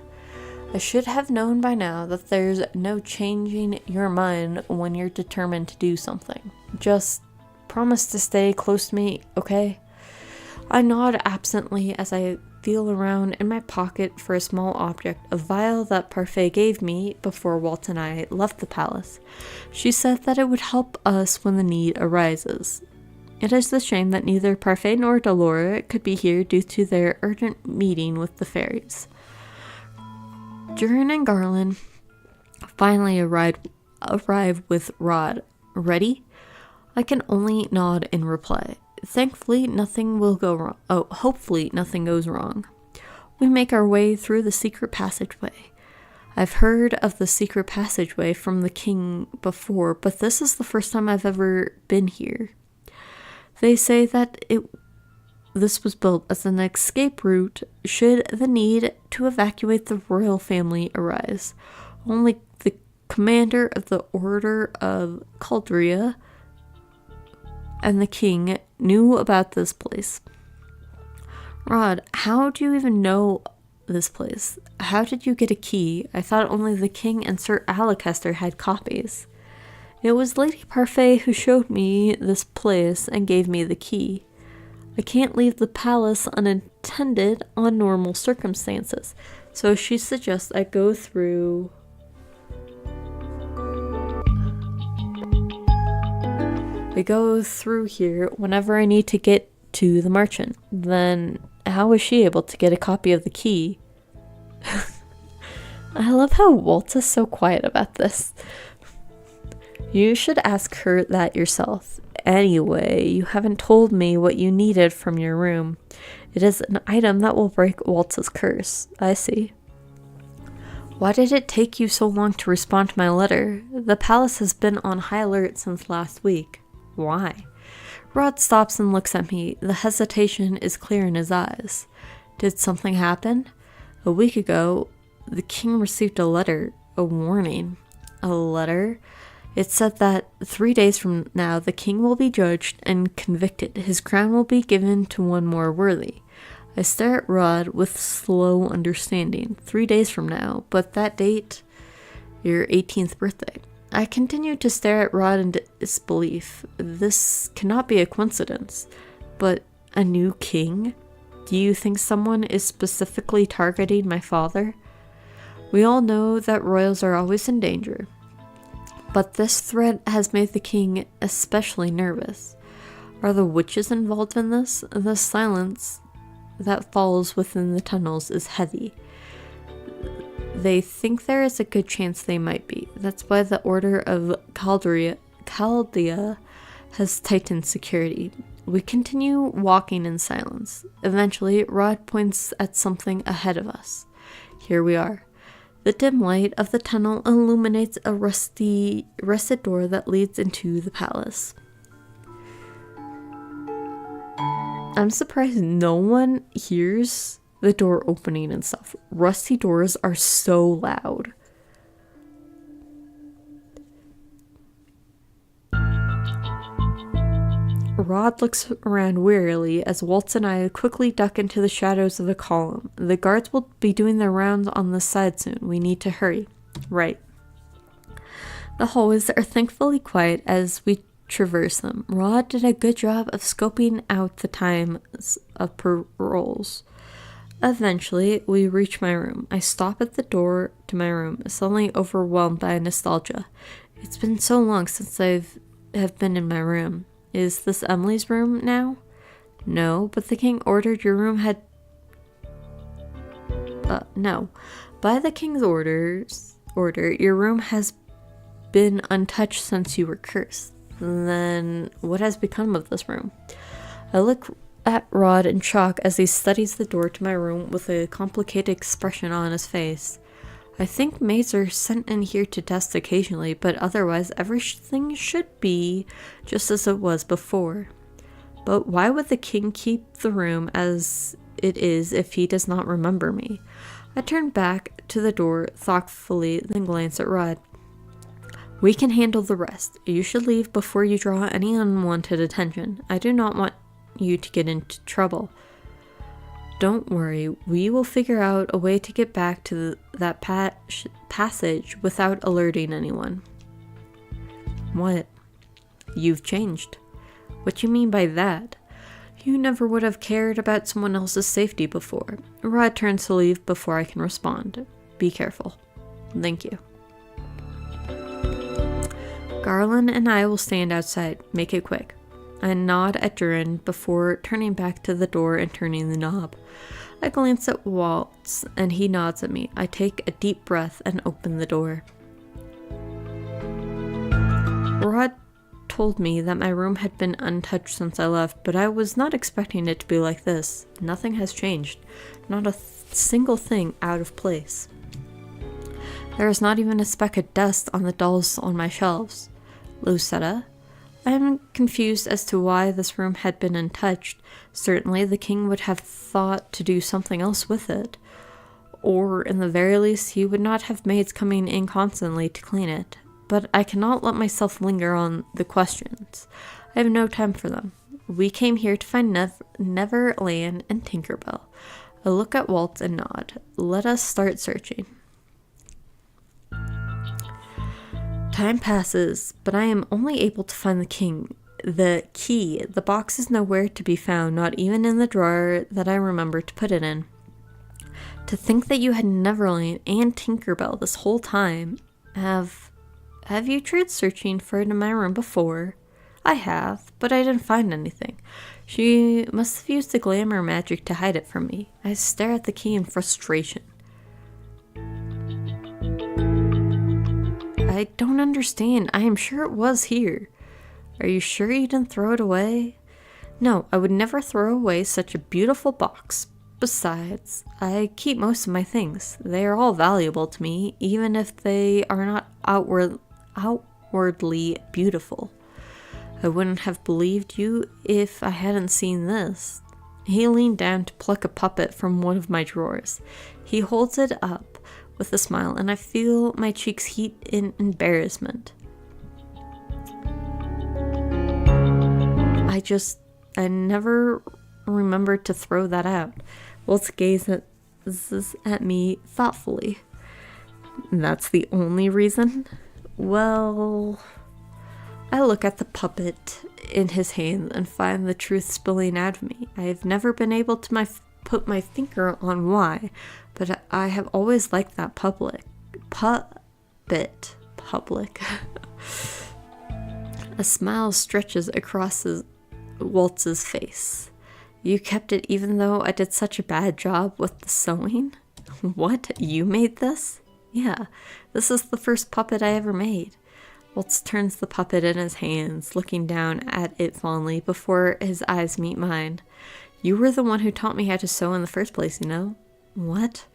I should have known by now that there's no changing your mind when you're determined to do something. Just promise to stay close to me, okay? I nod absently as I feel around in my pocket for a small object, a vial that Parfait gave me before Walt and I left the palace. She said that it would help us when the need arises. It is a shame that neither Parfait nor Delora could be here due to their urgent meeting with the fairies. Durin and Garland finally arrive with Rod. Ready? I can only nod in reply. Thankfully, nothing will go wrong. Hopefully nothing goes wrong. We make our way through the secret passageway. I've heard of the secret passageway from the king before, but this is the first time I've ever been here. They say that this was built as an escape route should the need to evacuate the royal family arise. Only the commander of the Order of Caldria and the king knew about this place. Rod, how do you even know this place? How did you get a key? I thought only the king and Sir Alcester had copies. It was Lady Parfait who showed me this place and gave me the key. I can't leave the palace unattended on normal circumstances, so she suggests I go through here whenever I need to get to the merchant. Then how was she able to get a copy of the key? I love how Waltz is so quiet about this. You should ask her that yourself. Anyway, you haven't told me what you needed from your room. It is an item that will break Waltz's curse. I see. Why did it take you so long to respond to my letter? The palace has been on high alert since last week. Why? Rod stops and looks at me. The hesitation is clear in his eyes. Did something happen? A week ago, the king received a letter, a warning. A letter? It said that 3 days from now the king will be judged and convicted. His crown will be given to one more worthy. I stare at Rod with slow understanding. 3 days from now, but that date, your 18th birthday. I continue to stare at Rod in disbelief. This cannot be a coincidence. But a new king? Do you think someone is specifically targeting my father? We all know that royals are always in danger. But this threat has made the king especially nervous. Are the witches involved in this? The silence that falls within the tunnels is heavy. They think there is a good chance they might be. That's why the Order of Chaldea has tightened security. We continue walking in silence. Eventually, Rod points at something ahead of us. Here we are. The dim light of the tunnel illuminates a rusted door that leads into the palace. I'm surprised no one hears the door opening and stuff. Rusty doors are so loud. Rod looks around wearily as Waltz and I quickly duck into the shadows of the column. The guards will be doing their rounds on this side soon. We need to hurry. Right. The hallways are thankfully quiet as we traverse them. Rod did a good job of scoping out the times of paroles. Eventually, we reach my room. I stop at the door to my room, suddenly overwhelmed by nostalgia. It's been so long since I have been in my room. Is this Emily's room now? No, but the king ordered your room had... no. By the king's order, your room has been untouched since you were cursed. Then, what has become of this room? I look at Rod in shock as he studies the door to my room with a complicated expression on his face. I think maids are sent in here to test occasionally, but otherwise everything should be just as it was before. But why would the king keep the room as it is if he does not remember me? I turn back to the door thoughtfully, then glance at Rod. We can handle the rest. You should leave before you draw any unwanted attention. I do not want you to get into trouble. Don't worry, we will figure out a way to get back to that passage without alerting anyone. What? You've changed. What do you mean by that? You never would have cared about someone else's safety before. Rod turns to leave before I can respond. Be careful. Thank you. Garland and I will stand outside. Make it quick. I nod at Durin before turning back to the door and turning the knob. I glance at Waltz and he nods at me. I take a deep breath and open the door. Rod told me that my room had been untouched since I left, but I was not expecting it to be like this. Nothing has changed. Not a single thing out of place. There is not even a speck of dust on the dolls on my shelves. Lucetta? I am confused as to why this room had been untouched. Certainly the king would have thought to do something else with it. Or, in the very least, he would not have maids coming in constantly to clean it. But I cannot let myself linger on the questions. I have no time for them. We came here to find Neverland and Tinkerbell. I look at Waltz and nod. Let us start searching. Time passes, but I am only able to find the key. The box is nowhere to be found, not even in the drawer that I remember to put it in. To think that you had Neverland and Tinkerbell this whole time. Have you tried searching for it in my room before? I have, but I didn't find anything. She must have used the glamour magic to hide it from me. I stare at the key in frustration. I don't understand. I am sure it was here. Are you sure you didn't throw it away? No, I would never throw away such a beautiful box. Besides, I keep most of my things. They are all valuable to me, even if they are not outwardly beautiful. I wouldn't have believed you if I hadn't seen this. He leaned down to pluck a puppet from one of my drawers. He holds it up with a smile, and I feel my cheeks heat in embarrassment. I never remembered to throw that out. Waltz gazes at me thoughtfully. That's the only reason? Well, I look at the puppet in his hand and find the truth spilling out of me. I have never been able to put my finger on why, but I have always liked that puppet. A smile stretches across Waltz's face. You kept it even though I did such a bad job with the sewing? What? You made this? Yeah, this is the first puppet I ever made. Waltz turns the puppet in his hands, looking down at it fondly before his eyes meet mine. You were the one who taught me how to sew in the first place, you know? What?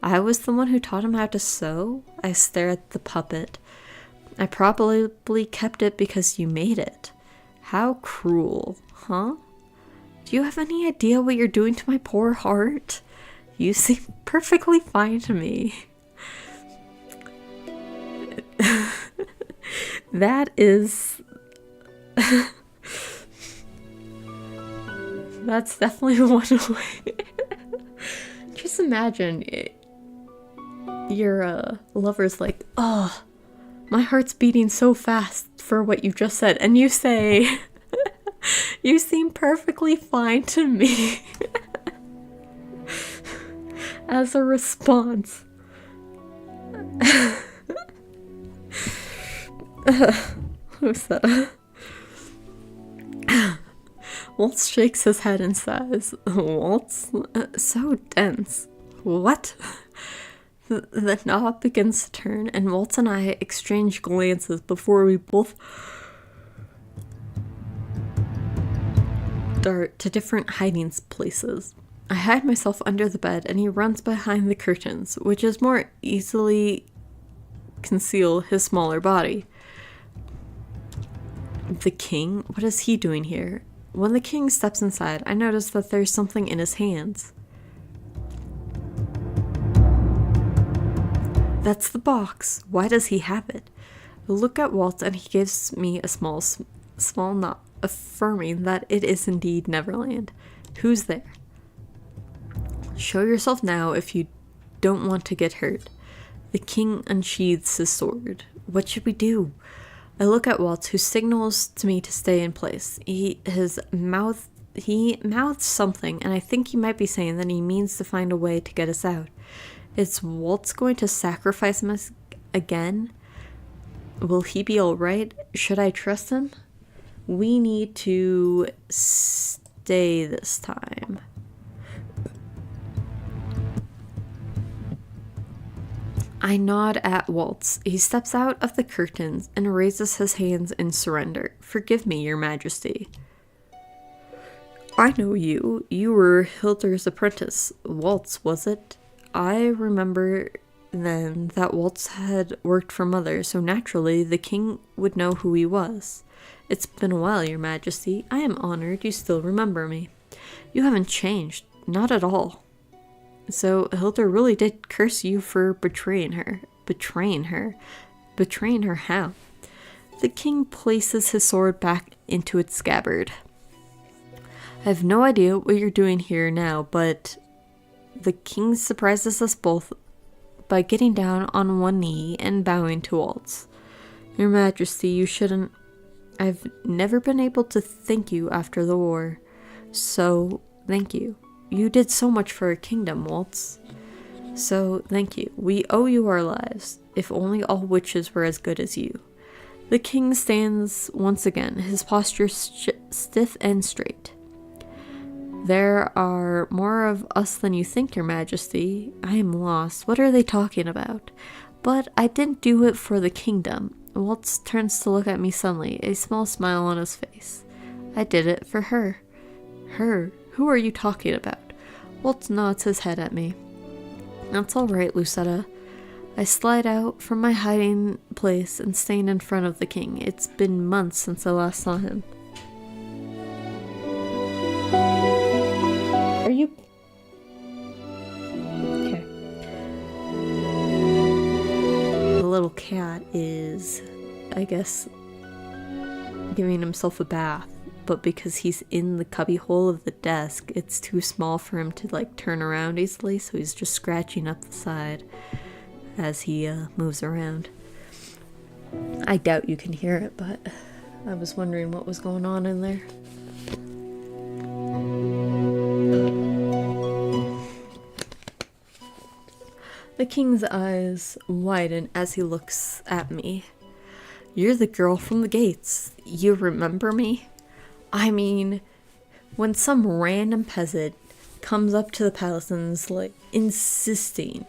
I was the one who taught him how to sew? I stare at the puppet. I probably kept it because you made it. How cruel, huh? Do you have any idea what you're doing to my poor heart? You seem perfectly fine to me. That is... That's definitely one way. Just imagine your lover's like, oh, my heart's beating so fast for what you just said. And you say, you seem perfectly fine to me. As a response. Who's that? Waltz shakes his head and says, Waltz? So dense. What? The knob begins to turn, and Waltz and I exchange glances before we both dart to different hiding places. I hide myself under the bed, and he runs behind the curtains, which is more easily conceal his smaller body. The king? What is he doing here? When the king steps inside, I notice that there's something in his hands. That's the box. Why does he have it? I look at Waltz and he gives me a small nod, affirming that it is indeed Neverland. Who's there? Show yourself now if you don't want to get hurt. The king unsheathes his sword. What should we do? I look at Waltz, who signals to me to stay in place. He mouths something, and I think he might be saying that he means to find a way to get us out. Is Waltz going to sacrifice him again? Will he be alright? Should I trust him? We need to stay this time. I nod at Waltz. He steps out of the curtains and raises his hands in surrender. Forgive me, your majesty. I know you. You were Hilder's apprentice. Waltz, was it? I remember then that Waltz had worked for Mother, so naturally the king would know who he was. It's been a while, Your Majesty. I am honored you still remember me. You haven't changed. Not at all. So Hilda really did curse you for betraying her. Betraying her? Betraying her how? The king places his sword back into its scabbard. I have no idea what you're doing here now, but the king surprises us both by getting down on one knee and bowing to Waltz. Your Majesty, you shouldn't... I've never been able to thank you after the war. So, thank you. You did so much for our kingdom, Waltz. So, thank you. We owe you our lives, if only all witches were as good as you. The king stands once again, his posture stiff and straight. There are more of us than you think, Your Majesty. I am lost. What are they talking about? But I didn't do it for the kingdom. Waltz turns to look at me suddenly, a small smile on his face. I did it for her. Her? Who are you talking about? Waltz nods his head at me. That's all right, Lucetta. I slide out from my hiding place and stand in front of the king. It's been months since I last saw him. Are you... Okay. The little cat is, I guess, giving himself a bath. But because he's in the cubbyhole of the desk, it's too small for him to like turn around easily, so he's just scratching up the side as he moves around. I doubt you can hear it, but I was wondering what was going on in there. The king's eyes widen as he looks at me. You're the girl from the gates. You remember me? I mean, when some random peasant comes up to the palace and is like insisting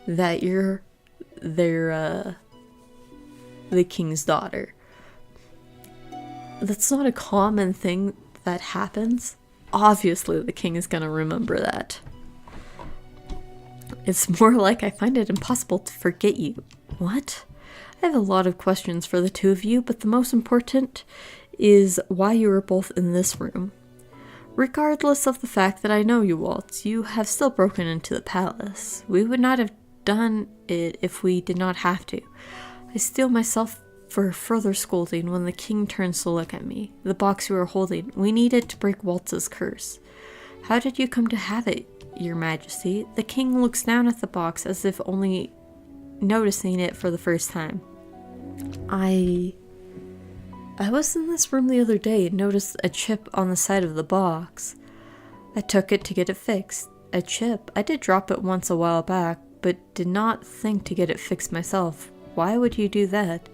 that you're the king's daughter, that's not a common thing that happens. Obviously, the king is gonna remember that. It's more like I find it impossible to forget you. What? I have a lot of questions for the two of you, but the most important is why you were both in this room. Regardless of the fact that I know you, Waltz, you have still broken into the palace. We would not have done it if we did not have to. I steel myself for further scolding when the king turns to look at me. The box you were holding, we needed to break Waltz's curse. How did you come to have it, Your Majesty? The king looks down at the box as if only noticing it for the first time. I was in this room the other day and noticed a chip on the side of the box. I took it to get it fixed. A chip? I did drop it once a while back, but did not think to get it fixed myself. Why would you do that?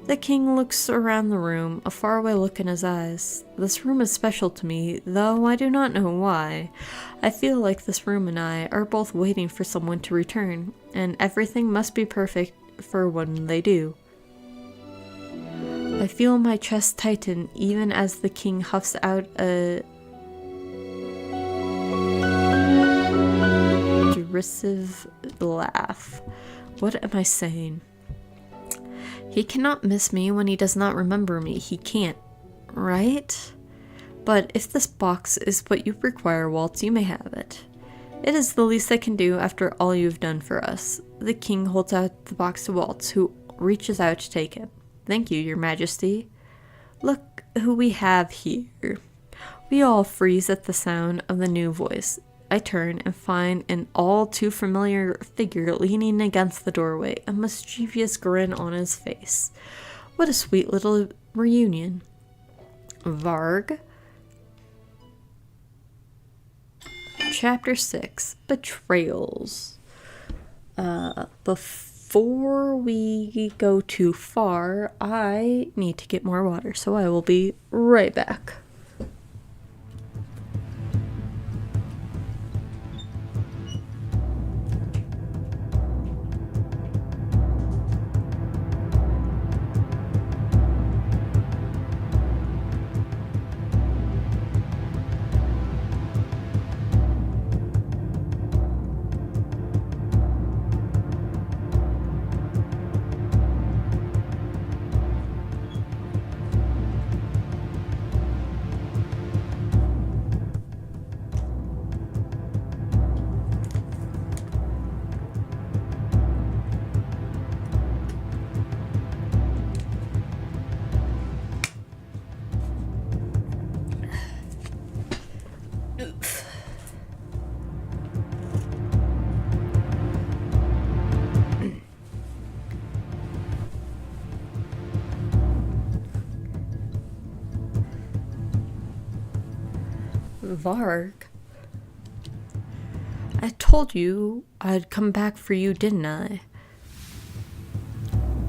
The king looks around the room, a faraway look in his eyes. This room is special to me, though I do not know why. I feel like this room and I are both waiting for someone to return, and everything must be perfect for when they do. I feel my chest tighten even as the king huffs out a derisive laugh. What am I saying? He cannot miss me when he does not remember me. He can't, right? But if this box is what you require, Waltz, you may have it. It is the least I can do after all you have done for us. The king holds out the box to Waltz, who reaches out to take it. Thank you, Your Majesty. Look who we have here. We all freeze at the sound of the new voice. I turn and find an all too familiar figure leaning against the doorway, a mischievous grin on his face. What a sweet little reunion. Varg. Chapter 6. Betrayals. Before we go too far, I need to get more water, so I will be right back. Varg? I told you I'd come back for you, didn't I?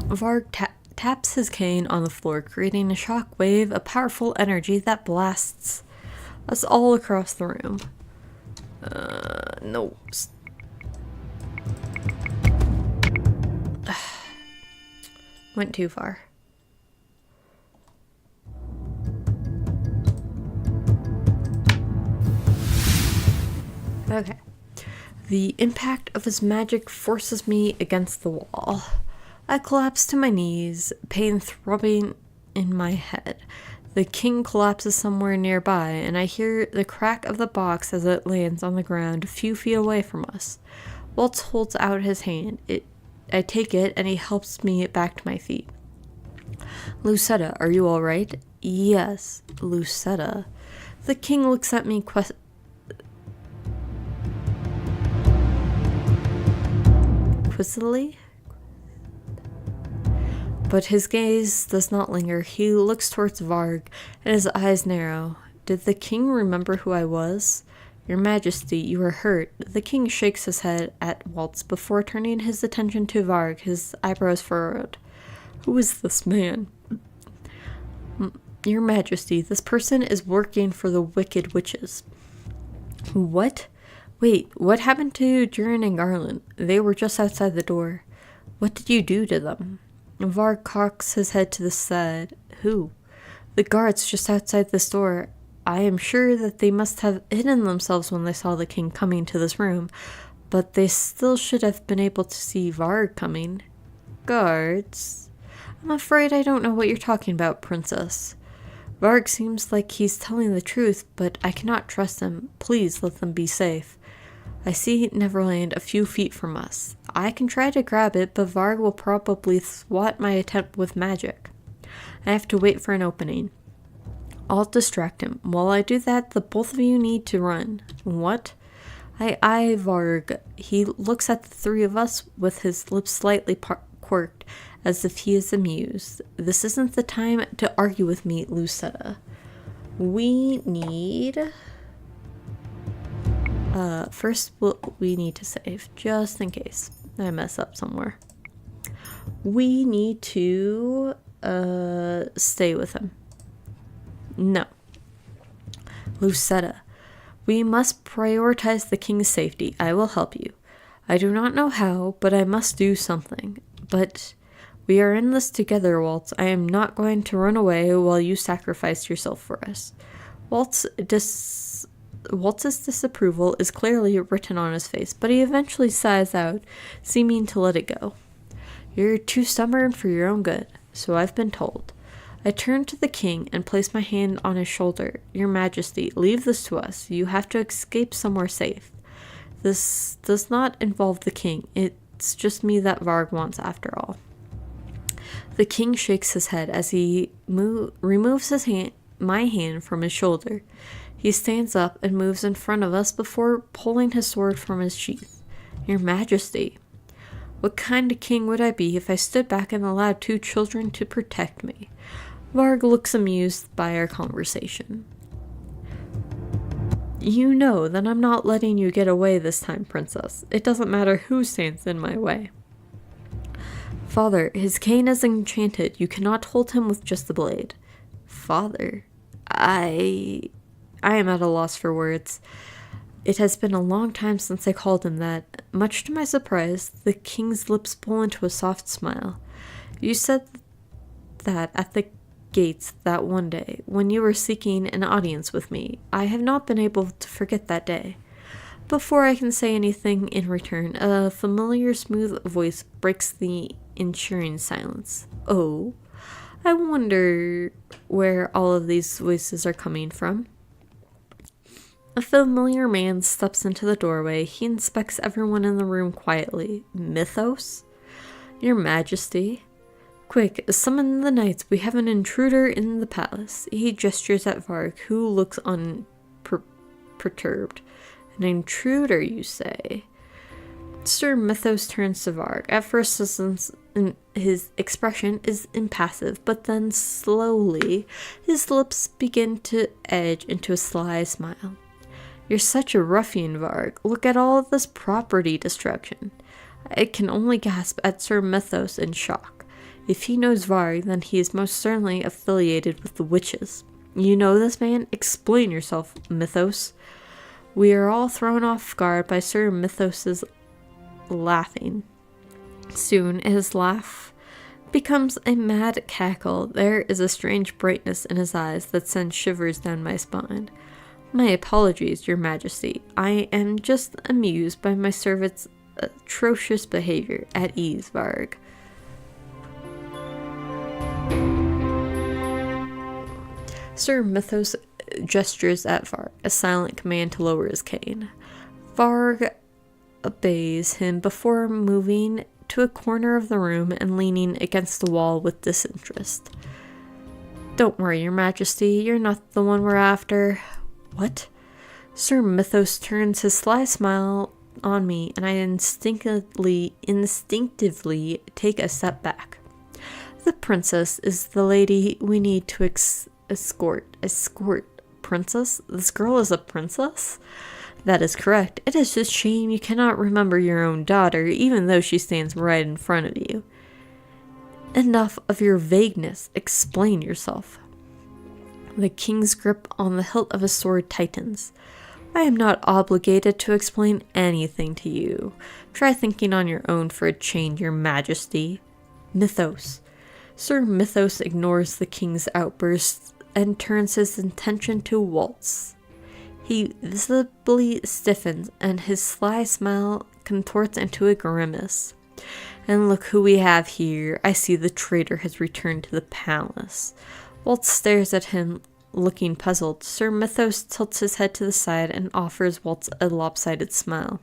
Varg taps his cane on the floor, creating a shock wave, a powerful energy that blasts us all across the room. No. Went too far. Okay. The impact of his magic forces me against the wall. I collapse to my knees, pain throbbing in my head. The king collapses somewhere nearby, and I hear the crack of the box as it lands on the ground a few feet away from us. Waltz holds out his hand. I take it, and he helps me back to my feet. Lucetta, are you all right? Yes, Lucetta. The king looks at me quizzically, but his gaze does not linger. He looks towards Varg, and his eyes narrow. Did the king remember who I was? Your Majesty, you are hurt. The king shakes his head at Waltz before turning his attention to Varg, his eyebrows furrowed. Who is this man? Your Majesty, this person is working for the wicked witches. What? Wait, what happened to Durin and Garland? They were just outside the door. What did you do to them? Varg cocks his head to the side. Who? The guards just outside this door. I am sure that they must have hidden themselves when they saw the king coming to this room, but they still should have been able to see Varg coming. Guards? I'm afraid I don't know what you're talking about, Princess. Varg seems like he's telling the truth, but I cannot trust him. Please let them be safe. I see Neverland a few feet from us. I can try to grab it, but Varg will probably thwart my attempt with magic. I have to wait for an opening. I'll distract him. While I do that, the both of you need to run. What? I eye Varg. He looks at the three of us with his lips slightly quirked, as if he is amused. This isn't the time to argue with me, Lucetta. We need... First, we need to save, just in case I mess up somewhere. We need to, stay with him. No. Lucetta, we must prioritize the king's safety. I will help you. I do not know how, but I must do something. But we are in this together, Waltz. I am not going to run away while you sacrifice yourself for us. Waltz's disapproval is clearly written on his face, but he eventually sighs out, seeming to let it go. You're too stubborn for your own good, so I've been told. I turn to the king and place my hand on his shoulder. Your Majesty, leave this to us. You have to escape somewhere safe. This does not involve the king. It's just me that Varg wants after all. The king shakes his head as he removes my hand from his shoulder. He stands up and moves in front of us before pulling his sword from his sheath. Your Majesty, what kind of king would I be if I stood back and allowed two children to protect me? Varg looks amused by our conversation. You know that I'm not letting you get away this time, Princess. It doesn't matter who stands in my way. Father, his cane is enchanted. You cannot hold him with just the blade. Father, I am at a loss for words. It has been a long time since I called him that. Much to my surprise, the king's lips pull into a soft smile. You said that at the gates that one day, when you were seeking an audience with me. I have not been able to forget that day. Before I can say anything in return, a familiar smooth voice breaks the ensuing silence. Oh, I wonder where all of these voices are coming from. A familiar man steps into the doorway. He inspects everyone in the room quietly. Mythos? Your Majesty? Quick, summon the knights. We have an intruder in the palace. He gestures at Varg, who looks perturbed. An intruder, you say? Sir Mythos turns to Varg. At first, his expression is impassive, but then slowly, his lips begin to edge into a sly smile. You're such a ruffian, Varg. Look at all of this property destruction. I can only gasp at Sir Mythos in shock. If he knows Varg, then he is most certainly affiliated with the witches. You know this man? Explain yourself, Mythos. We are all thrown off guard by Sir Mythos's laughing. Soon his laugh becomes a mad cackle. There is a strange brightness in his eyes that sends shivers down my spine. My apologies, Your Majesty. I am just amused by my servant's atrocious behavior. At ease, Varg. Sir Mythos gestures at Varg, a silent command to lower his cane. Varg obeys him before moving to a corner of the room and leaning against the wall with disinterest. Don't worry, Your Majesty, you're not the one we're after. What? Sir Mythos turns his sly smile on me, and I instinctively take a step back. The princess is the lady we need to escort. Escort? Princess? This girl is a princess? That is correct. It is a shame you cannot remember your own daughter, even though she stands right in front of you. Enough of your vagueness. Explain yourself. The king's grip on the hilt of his sword tightens. I am not obligated to explain anything to you. Try thinking on your own for a change, Your Majesty. Mythos. Sir Mythos ignores the king's outburst and turns his attention to Waltz. He visibly stiffens, and his sly smile contorts into a grimace. And look who we have here. I see the traitor has returned to the palace. Waltz stares at him, looking puzzled. Sir Mythos tilts his head to the side and offers Waltz a lopsided smile.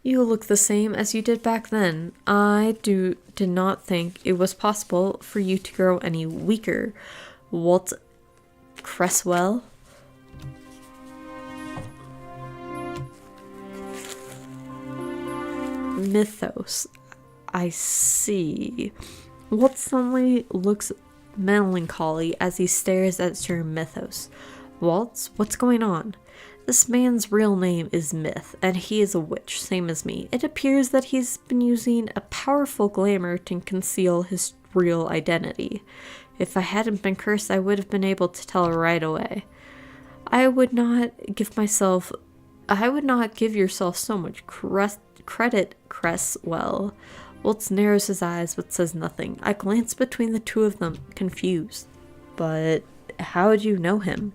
You look the same as you did back then. I did not think it was possible for you to grow any weaker. Waltz Cresswell. Mythos. I see. Waltz suddenly looks melancholy as he stares at Sir Mythos. Waltz, what's going on? This man's real name is Myth, and he is a witch, same as me. It appears that he's been using a powerful glamour to conceal his real identity. If I hadn't been cursed, I would have been able to tell right away. I would not give yourself so much credit, Cresswell. Waltz narrows his eyes but says nothing. I glance between the two of them, confused. But how do you know him?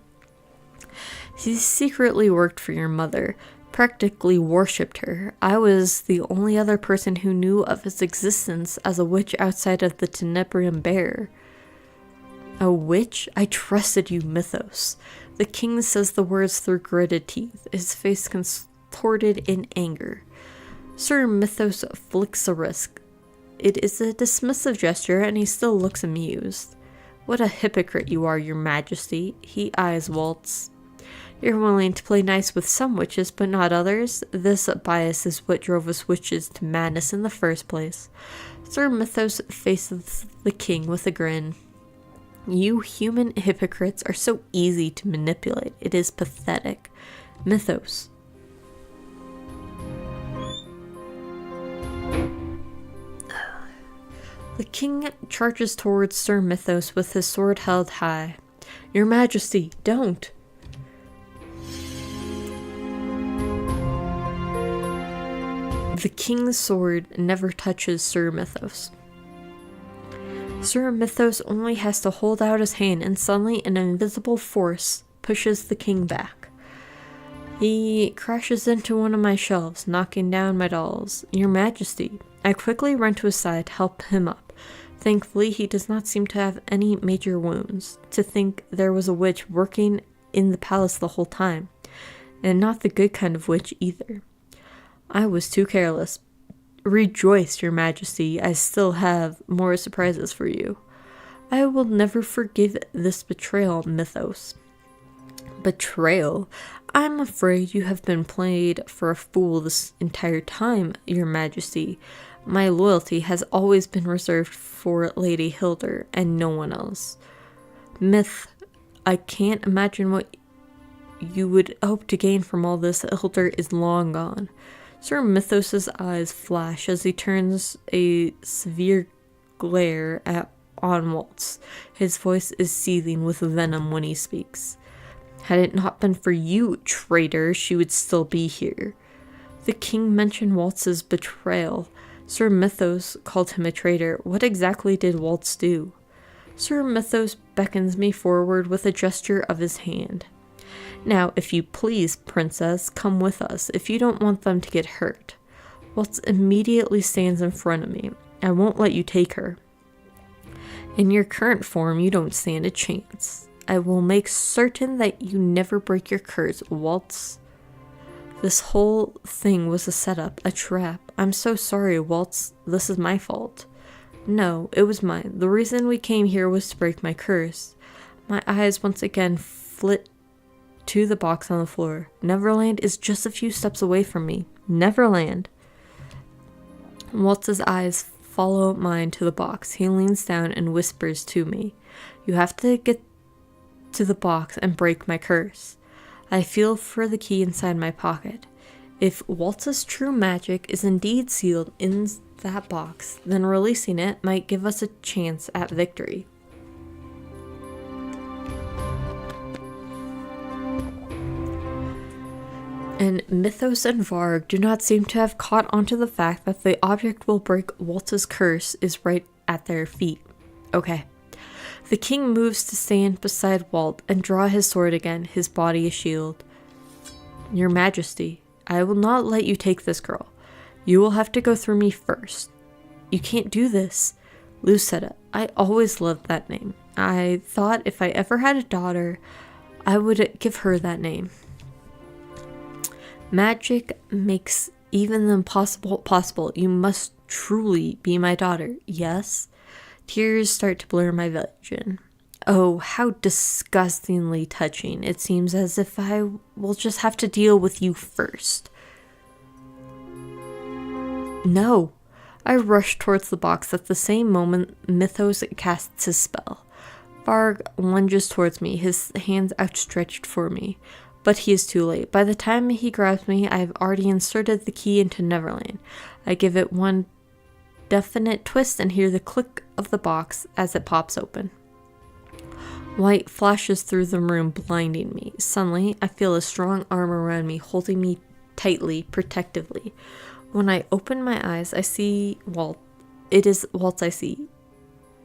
He secretly worked for your mother, practically worshipped her. I was the only other person who knew of his existence as a witch outside of the Tenebrium Bear. A witch? I trusted you, Mythos. The king says the words through gritted teeth, his face contorted in anger. Sir Mythos flicks a wrist. It is a dismissive gesture, and he still looks amused. What a hypocrite you are, Your Majesty. He eyes Waltz. You're willing to play nice with some witches, but not others? This bias is what drove us witches to madness in the first place. Sir Mythos faces the king with a grin. You human hypocrites are so easy to manipulate. It is pathetic. Mythos. The king charges towards Sir Mythos with his sword held high. Your Majesty, don't! The king's sword never touches Sir Mythos. Sir Mythos only has to hold out his hand, and suddenly an invisible force pushes the king back. He crashes into one of my shelves, knocking down my dolls. Your Majesty. I quickly run to his side to help him up. Thankfully, he does not seem to have any major wounds. To think there was a witch working in the palace the whole time. And not the good kind of witch either. I was too careless. Rejoice, Your Majesty, I still have more surprises for you. I will never forgive this betrayal, Mythos. Betrayal? I'm afraid you have been played for a fool this entire time, Your Majesty. My loyalty has always been reserved for Lady Hilda and no one else. Myth, I can't imagine what you would hope to gain from all this elder is long gone. Sir Mythos's eyes flash as he turns a severe glare on Waltz. His voice is seething with venom when he speaks. Had it not been for you, traitor, she would still be here. The king mentioned Waltz's betrayal. Sir Mythos called him a traitor. What exactly did Waltz do? Sir Mythos beckons me forward with a gesture of his hand. Now, if you please, princess, come with us if you don't want them to get hurt. Waltz immediately stands in front of me. I won't let you take her. In your current form, you don't stand a chance. I will make certain that you never break your curse, Waltz. This whole thing was a setup, a trap. I'm so sorry, Waltz. This is my fault. No, it was mine. The reason we came here was to break my curse. My eyes once again flit to the box on the floor. Neverland is just a few steps away from me. Neverland. Waltz's eyes follow mine to the box. He leans down and whispers to me, "You have to get to the box and break my curse." I feel for the key inside my pocket. If Waltz's true magic is indeed sealed in that box, then releasing it might give us a chance at victory. And Mythos and Varg do not seem to have caught onto the fact that the object will break Waltz's curse is right at their feet. Okay. The king moves to stand beside Walt and draw his sword again, his body a shield. Your Majesty, I will not let you take this girl. You will have to go through me first. You can't do this. Lucetta, I always loved that name. I thought if I ever had a daughter, I would give her that name. Magic makes even the impossible possible. You must truly be my daughter, yes? Tears start to blur my vision. Oh, how disgustingly touching. It seems as if I will just have to deal with you first. No. I rush towards the box. At the same moment, Mythos casts his spell. Varg lunges towards me, his hands outstretched for me. But he is too late. By the time he grabs me, I have already inserted the key into Neverland. I give it one definite twist and hear the click of the box as it pops open. Light flashes through the room, blinding me. Suddenly, I feel a strong arm around me, holding me tightly, protectively. When I open my eyes, I see Walt. It is Walt I see.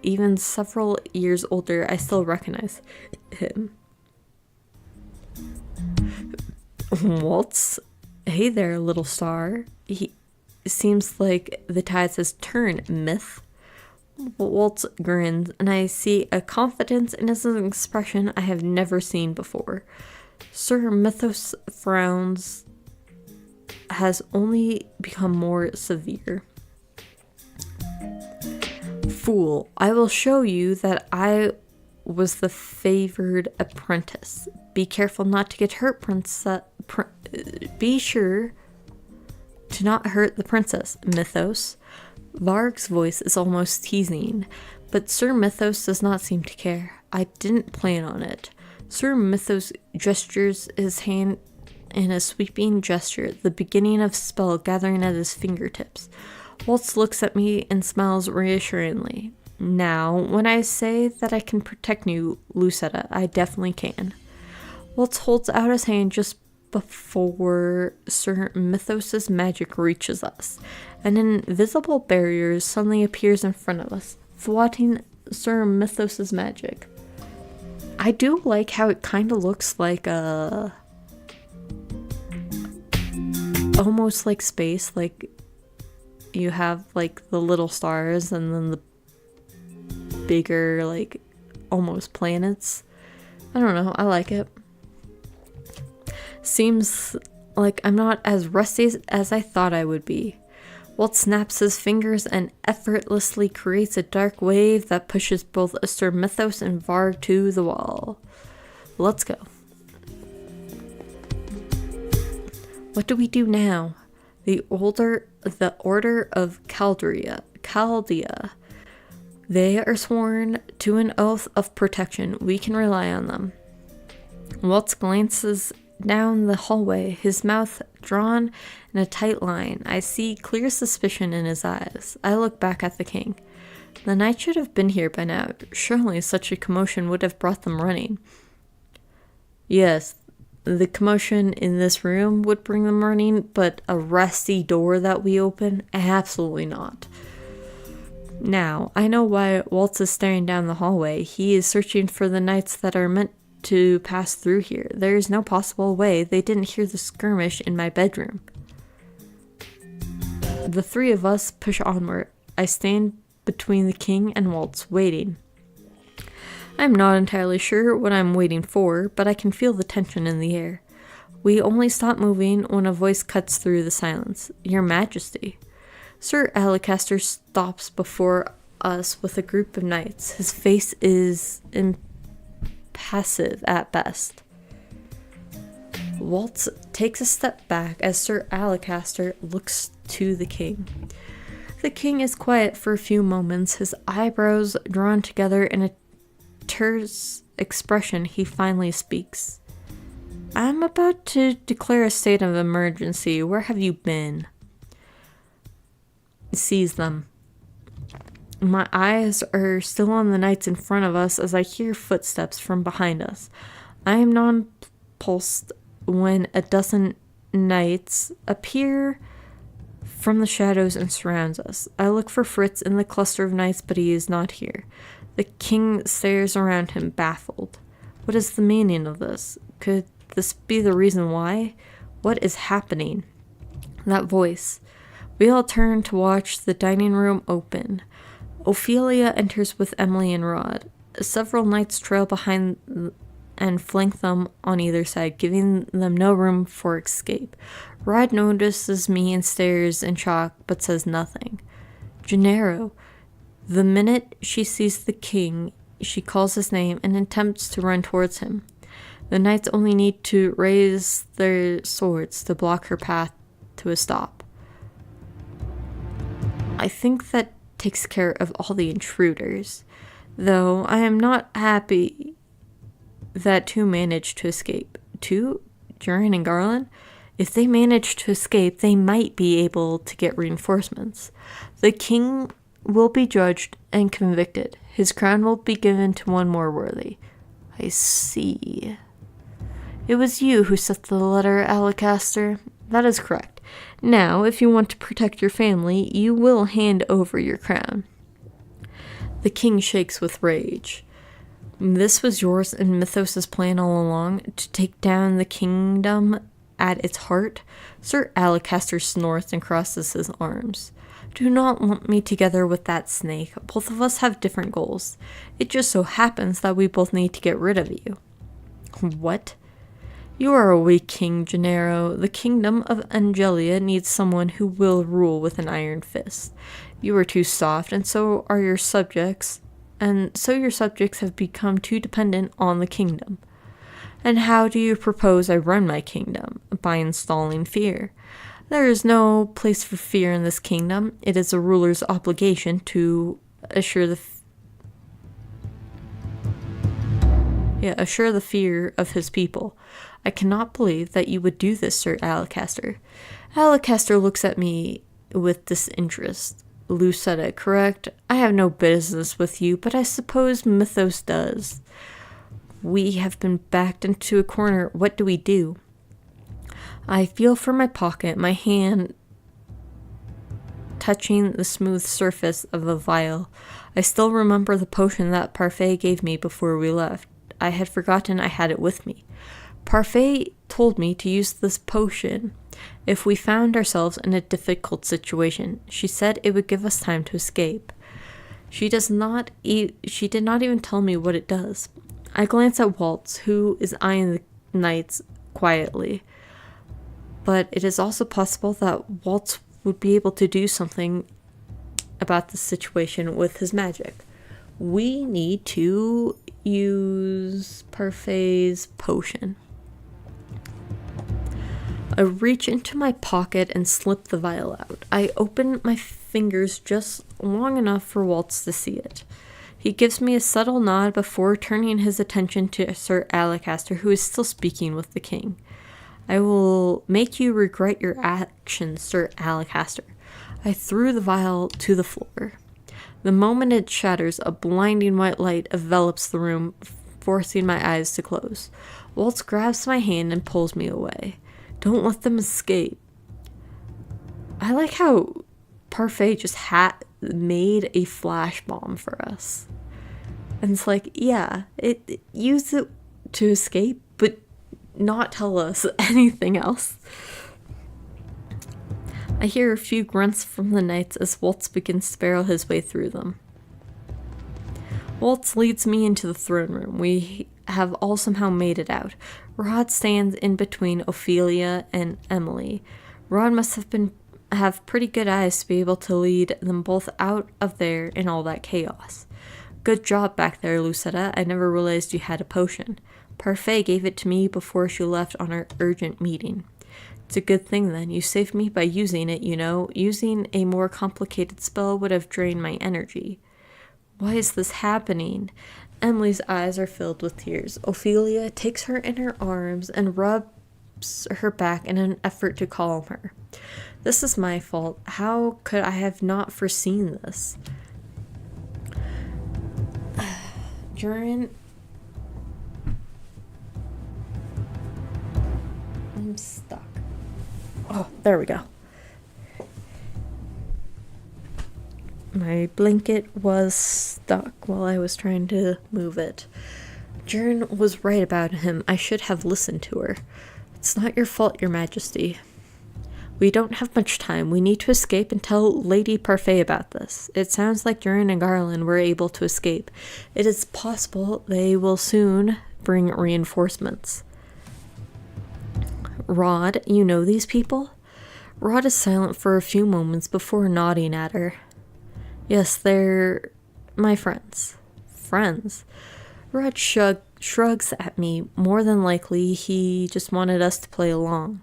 Even several years older, I still recognize him. Waltz? Hey there, little star. He seems like the tides has turned, Myth. Waltz grins, and I see a confidence in his expression I have never seen before. Sir Mythos frowns has only become more severe. Fool, I will show you that I was the favored apprentice. Be careful not to get hurt, princess. Be sure to not hurt the princess, Mythos. Varg's voice is almost teasing, but Sir Mythos does not seem to care. I didn't plan on it. Sir Mythos gestures his hand in a sweeping gesture, the beginning of spell gathering at his fingertips. Waltz looks at me and smiles reassuringly. Now, when I say that I can protect you, Lucetta, I definitely can. Waltz holds out his hand just before Sir Mythos's magic reaches us. An invisible barrier suddenly appears in front of us, thwarting Sir Mythos's magic. I do like how it kind of looks like almost like space, like you have like the little stars and then the bigger, like almost planets. I don't know, I like it. Seems like I'm not as rusty as I thought I would be. Walt snaps his fingers and effortlessly creates a dark wave that pushes both Sir Mythos and Varg to the wall. Let's go. What do we do now? The Order of Chaldea. They are sworn to an oath of protection. We can rely on them. Waltz glances down the hallway, his mouth drawn in a tight line. I see clear suspicion in his eyes. I look back at the king. The knight should have been here by now. Surely such a commotion would have brought them running. Yes, the commotion in this room would bring them running, but a rusty door that we open? Absolutely not. Now, I know why Waltz is staring down the hallway. He is searching for the knights that are meant to pass through here. There is no possible way they didn't hear the skirmish in my bedroom. The three of us push onward. I stand between the king and Waltz, waiting. I'm not entirely sure what I'm waiting for, but I can feel the tension in the air. We only stop moving when a voice cuts through the silence. Your Majesty. Sir Alacaster stops before us with a group of knights. His face is impassive at best. Waltz takes a step back as Sir Alacaster looks to the king. The king is quiet for a few moments, his eyebrows drawn together in a terse expression. He finally speaks. I'm about to declare a state of emergency. Where have you been? Seize them. My eyes are still on the knights in front of us as I hear footsteps from behind us. I am nonplussed when a dozen knights appear from the shadows and surrounds us. I look for Fritz in the cluster of knights, but he is not here. The king stares around him, baffled. What is the meaning of this? Could this be the reason why? What is happening? That voice. We all turn to watch the dining room open. Ophelia enters with Emily and Rod. Several knights trail behind and flank them on either side, giving them no room for escape. Rod notices me and stares in shock, but says nothing. Gennaro. The minute she sees the king, she calls his name and attempts to run towards him. The knights only need to raise their swords to block her path to a stop. I think that takes care of all the intruders, though I am not happy that two managed to escape. Two? Durin and Garland? If they manage to escape, they might be able to get reinforcements. The king will be judged and convicted. His crown will be given to one more worthy. I see. It was you who sent the letter, Alacaster. That is correct. Now, if you want to protect your family, you will hand over your crown. The king shakes with rage. This was yours and Mythos's plan all along, to take down the kingdom at its heart? Sir Alacaster snorts and crosses his arms. Do not lump me together with that snake. Both of us have different goals. It just so happens that we both need to get rid of you. What? You are a weak king, Gennaro. The kingdom of Angelia needs someone who will rule with an iron fist. You are too soft, and so are your subjects, and so your subjects have become too dependent on the kingdom. And how do you propose I run my kingdom? By installing fear. There is no place for fear in this kingdom. It is a ruler's obligation to assure the fear of his people. I cannot believe that you would do this, Sir Alacaster. Alacaster looks at me with disinterest. Lucetta, correct? I have no business with you, but I suppose Mythos does. We have been backed into a corner. What do we do? I feel for my pocket, my hand touching the smooth surface of a vial. I still remember the potion that Parfait gave me before we left. I had forgotten I had it with me. Parfait told me to use this potion if we found ourselves in a difficult situation. She said it would give us time to escape. She did not even tell me what it does. I glance at Waltz, who is eyeing the knights quietly. But it is also possible that Waltz would be able to do something about the situation with his magic. We need to use Parfait's potion. I reach into my pocket and slip the vial out. I open my fingers just long enough for Waltz to see it. He gives me a subtle nod before turning his attention to Sir Alacaster, who is still speaking with the king. I will make you regret your actions, Sir Alacaster. I threw the vial to the floor. The moment it shatters, a blinding white light envelops the room, forcing my eyes to close. Waltz grabs my hand and pulls me away. Don't let them escape. I like how Parfait just made a flash bomb for us. And it's like, yeah, use it to escape, but not tell us anything else. I hear a few grunts from the knights as Waltz begins to barrel his way through them. Waltz leads me into the throne room. We have all somehow made it out. Rod stands in between Ophelia and Emily. Rod must have pretty good eyes to be able to lead them both out of there in all that chaos. Good job back there, Lucetta. I never realized you had a potion. Parfait gave it to me before she left on our urgent meeting. It's a good thing then. You saved me by using it, you know. Using a more complicated spell would have drained my energy. Why is this happening? Emily's eyes are filled with tears. Ophelia takes her in her arms and rubs her back in an effort to calm her. This is my fault. How could I have not foreseen this? I'm stuck. Oh, there we go. My blanket was stuck while I was trying to move it. Jern was right about him. I should have listened to her. It's not your fault, Your Majesty. We don't have much time. We need to escape and tell Lady Parfait about this. It sounds like Jern and Garland were able to escape. It is possible they will soon bring reinforcements. Rod, you know these people? Rod is silent for a few moments before nodding at her. Yes, they're my friends. Friends? Rod shrugs at me. More than likely, he just wanted us to play along.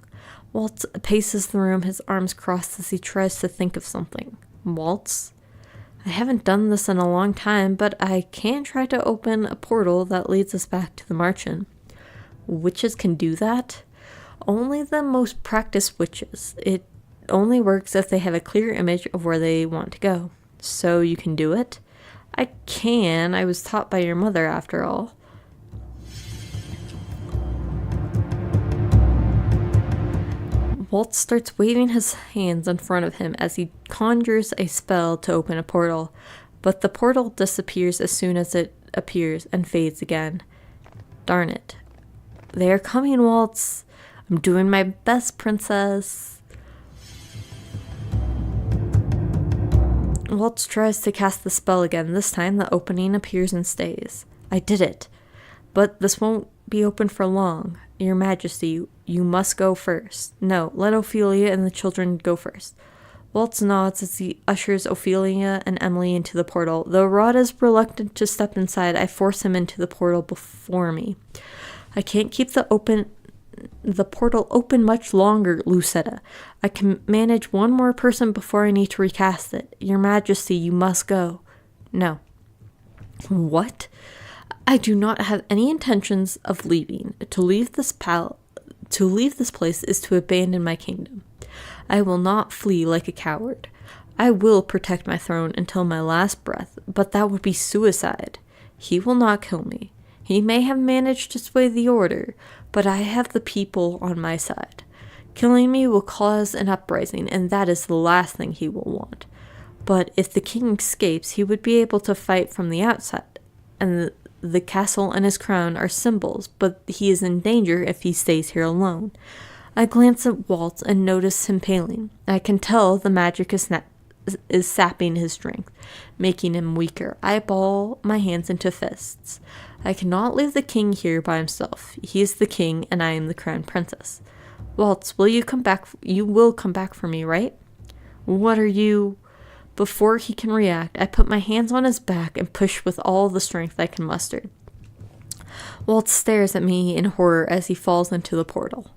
Waltz paces the room, his arms crossed as he tries to think of something. Waltz? I haven't done this in a long time, but I can try to open a portal that leads us back to the Marchen. Witches can do that? Only the most practiced witches. It only works if they have a clear image of where they want to go. So you can do it? I can. I was taught by your mother, after all. Waltz starts waving his hands in front of him as he conjures a spell to open a portal, but the portal disappears as soon as it appears and fades again. Darn it. They are coming, Waltz. I'm doing my best, princess. Waltz tries to cast the spell again. This time the opening appears and stays. I did it. But this won't be open for long. Your Majesty, you must go first. No, let Ophelia and the children go first. Waltz nods as he ushers Ophelia and Emily into the portal. Though Rod is reluctant to step inside, I force him into the portal before me. I can't keep the portal open much longer, Lucetta. I can manage one more person before I need to recast it. Your Majesty, you must go. No. What? I do not have any intentions of leaving. To leave this place is to abandon my kingdom. I will not flee like a coward. I will protect my throne until my last breath, but that would be suicide. He will not kill me. He may have managed to sway the order, but I have the people on my side. Killing me will cause an uprising, and that is the last thing he will want. But if the king escapes, he would be able to fight from the outside, and the castle and his crown are symbols, but he is in danger if he stays here alone. I glance at Waltz and notice him paling. I can tell the magic is sapping his strength, making him weaker. I ball my hands into fists. I cannot leave the king here by himself. He is the king, and I am the crown princess. Waltz, will you come back? You will come back for me, right? What are you... Before he can react, I put my hands on his back and push with all the strength I can muster. Walt stares at me in horror as he falls into the portal.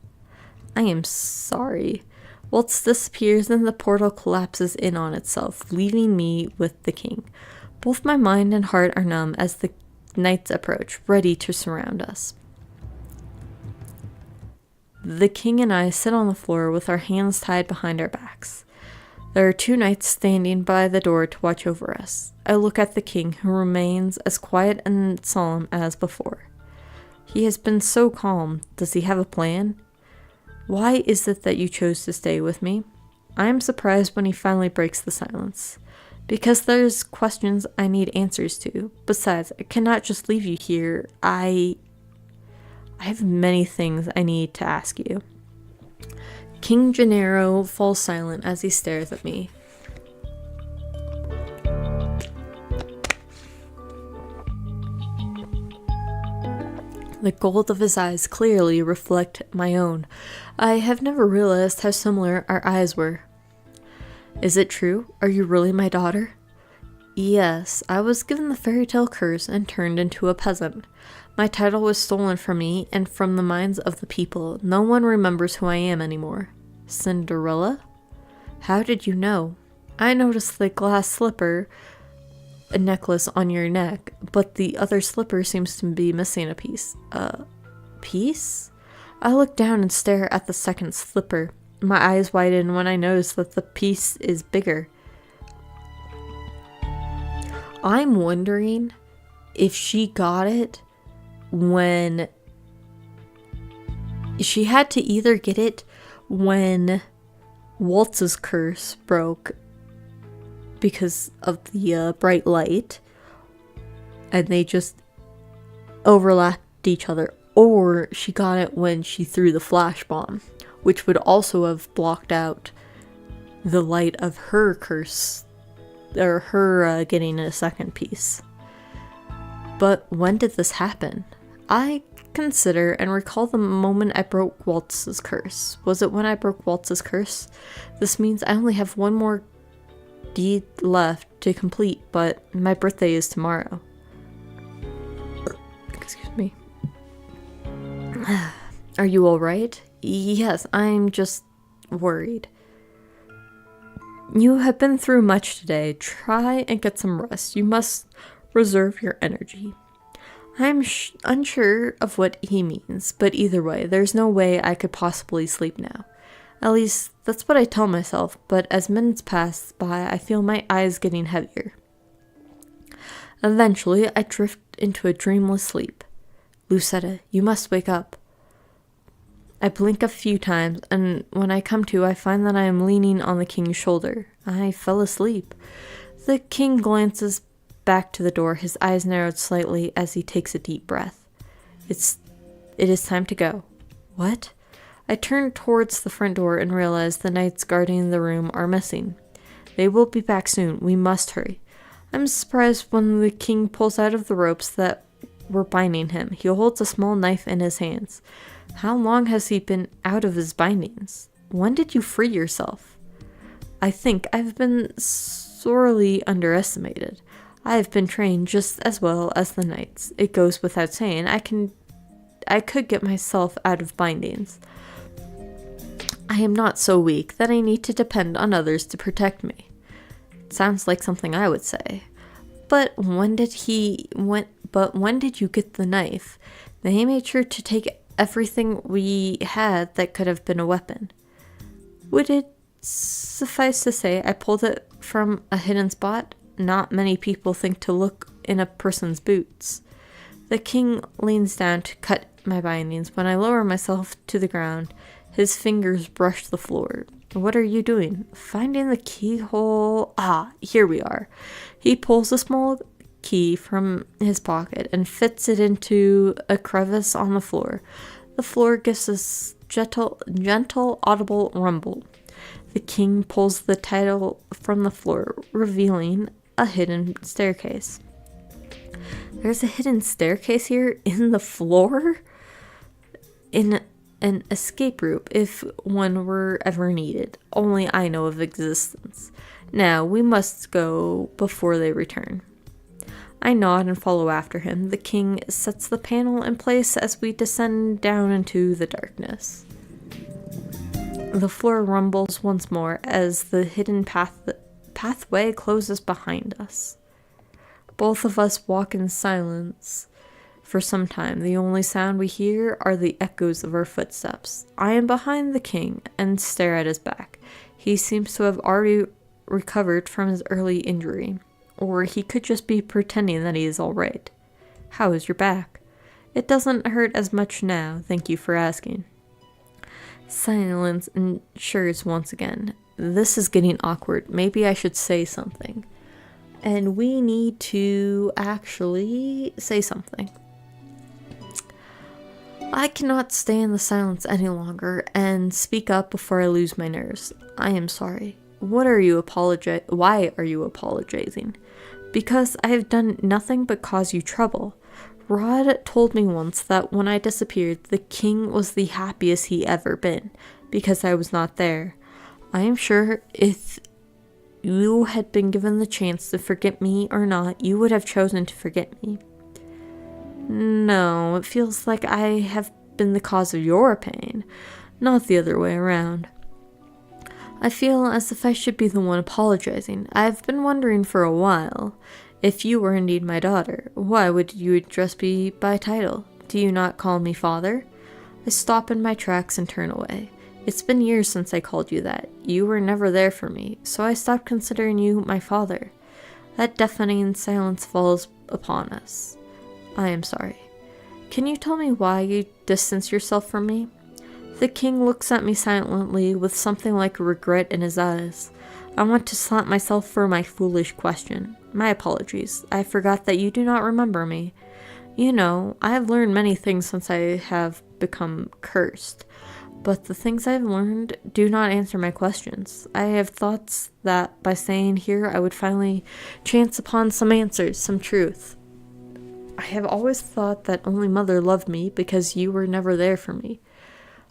I am sorry. Walt disappears and the portal collapses in on itself, leaving me with the king. Both my mind and heart are numb as the knights approach, ready to surround us. The king and I sit on the floor with our hands tied behind our backs. There are 2 knights standing by the door to watch over us. I look at the king, who remains as quiet and solemn as before. He has been so calm. Does he have a plan? Why is it that you chose to stay with me? I am surprised when he finally breaks the silence. Because there's questions I need answers to. Besides, I cannot just leave you here. I have many things I need to ask you. King Gennaro falls silent as he stares at me. The gold of his eyes clearly reflect my own. I have never realized how similar our eyes were. Is it true? Are you really my daughter? Yes, I was given the fairy tale curse and turned into a peasant. My title was stolen from me and from the minds of the people. No one remembers who I am anymore. Cinderella? How did you know? I noticed the glass slipper, a necklace on your neck, but the other slipper seems to be missing a piece. Piece? I look down and stare at the second slipper. My eyes widen when I notice that the piece is bigger. I'm wondering if she got it when she had to either get it when Waltz's curse broke because of the bright light and they just overlapped each other, or she got it when she threw the flash bomb, which would also have blocked out the light of her curse, or her getting a second piece. But when did this happen? I consider and recall the moment I broke Waltz's curse. Was it when I broke Waltz's curse? This means I only have one more deed left to complete, but my birthday is tomorrow. Excuse me. Are you alright? Yes, I'm just worried. You have been through much today. Try and get some rest. You must reserve your energy. I'm unsure of what he means, but either way, there's no way I could possibly sleep now. At least, that's what I tell myself, but as minutes pass by, I feel my eyes getting heavier. Eventually, I drift into a dreamless sleep. Lucetta, you must wake up. I blink a few times, and when I come to, I find that I am leaning on the king's shoulder. I fell asleep. The king glances back to the door, his eyes narrowed slightly as he takes a deep breath. It is time to go. What? I turn towards the front door and realize the knights guarding the room are missing. They will be back soon. We must hurry. I'm surprised when the king pulls out of the ropes that were binding him. He holds a small knife in his hands. How long has he been out of his bindings? When did you free yourself? I think I've been sorely underestimated. I have been trained just as well as the knights. It goes without saying, I could get myself out of bindings. I am not so weak that I need to depend on others to protect me. It sounds like something I would say. But when did you get the knife? They made sure to take everything we had that could have been a weapon. Would it suffice to say I pulled it from a hidden spot? Not many people think to look in a person's boots. The king leans down to cut my bindings. When I lower myself to the ground, his fingers brush the floor. What are you doing? Finding the keyhole. Ah, here we are. He pulls a small key from his pocket and fits it into a crevice on the floor. The floor gives us gentle audible rumble. The king pulls the title from the floor, revealing a hidden staircase. There's a hidden staircase here in the floor? In an escape route if one were ever needed. Only I know of existence. Now, we must go before they return. I nod and follow after him. The king sets the panel in place as we descend down into the darkness. The floor rumbles once more as the hidden pathway closes behind us. Both of us walk in silence for some time. The only sound we hear are the echoes of our footsteps. I am behind the king and stare at his back. He seems to have already recovered from his early injury, or he could just be pretending that he is all right. How is your back? It doesn't hurt as much now, thank you for asking. Silence ensures once again. This is getting awkward. Maybe I should say something. And we need to actually say something. I cannot stay in the silence any longer and speak up before I lose my nerves. I am sorry. Why are you apologizing? Because I have done nothing but cause you trouble. Rod told me once that when I disappeared, the king was the happiest he ever been, because I was not there. I am sure if you had been given the chance to forget me or not, you would have chosen to forget me. No, it feels like I have been the cause of your pain, not the other way around. I feel as if I should be the one apologizing. I've been wondering for a while. If you were indeed my daughter, why would you address me by title? Do you not call me father? I stop in my tracks and turn away. It's been years since I called you that. You were never there for me, so I stopped considering you my father. That deafening silence falls upon us. I am sorry. Can you tell me why you distance yourself from me? The king looks at me silently with something like regret in his eyes. I want to slap myself for my foolish question. My apologies. I forgot that you do not remember me. You know, I have learned many things since I have become cursed, but the things I have learned do not answer my questions. I have thoughts that by staying here I would finally chance upon some answers, some truth. I have always thought that only Mother loved me because you were never there for me.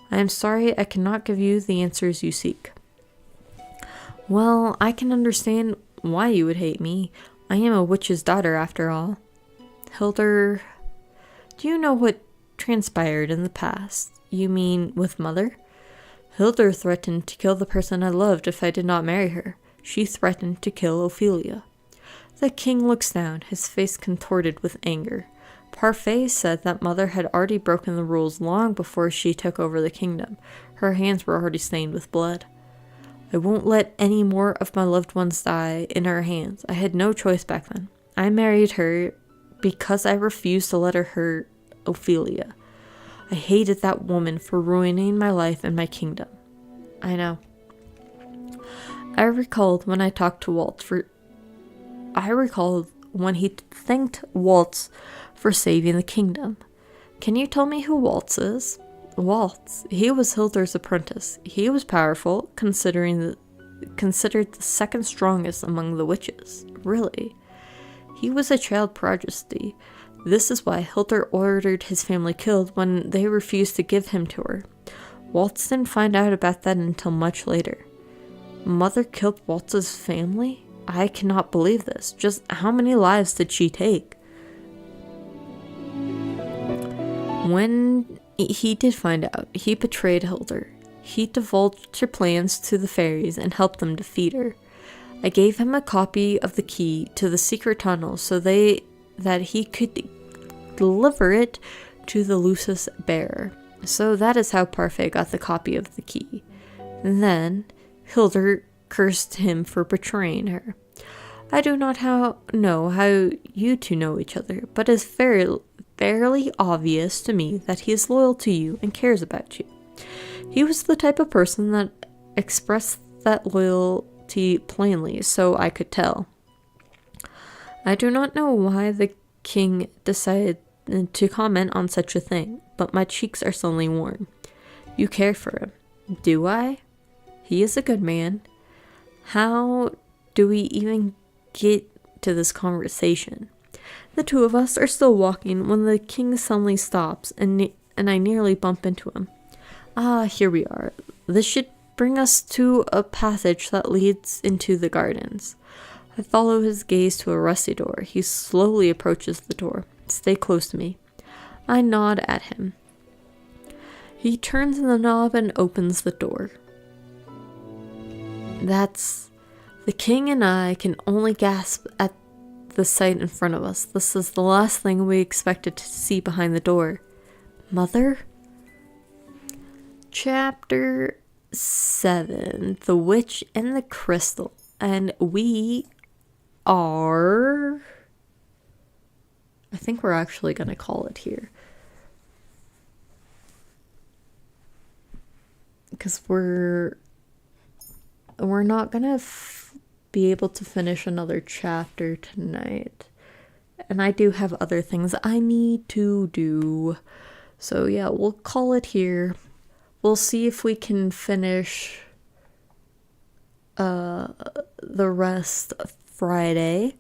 I am sorry I cannot give you the answers you seek. Well, I can understand why you would hate me. I am a witch's daughter, after all. Hildur, do you know what transpired in the past? You mean with Mother? Hildur threatened to kill the person I loved if I did not marry her. She threatened to kill Ophelia. The king looks down, his face contorted with anger. Parfait said that Mother had already broken the rules long before she took over the kingdom. Her hands were already stained with blood. I won't let any more of my loved ones die in her hands. I had no choice back then. I married her because I refused to let her hurt Ophelia. I hated that woman for ruining my life and my kingdom. I know. I recalled when he thanked Waltz for saving the kingdom. Can you tell me who Waltz is? Waltz. He was Hildur's apprentice. He was powerful, considered the second strongest among the witches. Really. He was a child prodigy. This is why Hildur ordered his family killed when they refused to give him to her. Waltz didn't find out about that until much later. Mother killed Waltz's family? I cannot believe this. Just how many lives did she take? When he did find out, he betrayed Hildur. He divulged her plans to the fairies and helped them defeat her. I gave him a copy of the key to the secret tunnel so that he could deliver it to the Lucis bearer. So that is how Parfait got the copy of the key. And then Hildur cursed him for betraying her. I do not know how you two know each other, but it is fairly obvious to me that he is loyal to you and cares about you. He was the type of person that expressed that loyalty plainly, so I could tell. I do not know why the king decided to comment on such a thing, but my cheeks are suddenly warm. You care for him. Do I? He is a good man. How do we even get to this conversation? The two of us are still walking when the king suddenly stops and I nearly bump into him. Ah, here we are. This should bring us to a passage that leads into the gardens. I follow his gaze to a rusty door. He slowly approaches the door. Stay close to me. I nod at him. He turns the knob and opens the door. The king and I can only gasp at the sight in front of us. This is the last thing we expected to see behind the door. Mother? Chapter 7. The Witch and the Crystal. And we are... I think we're actually going to call it here. Because we're not going to be able to finish another chapter tonight. And I do have other things I need to do. So yeah, we'll call it here. We'll see if we can finish the rest Friday.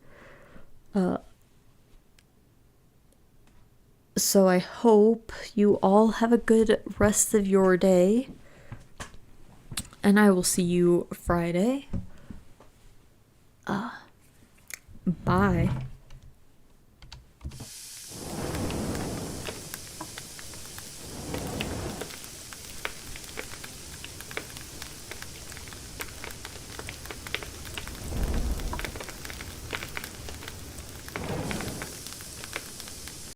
So I hope you all have a good rest of your day. And I will see you Friday. Bye.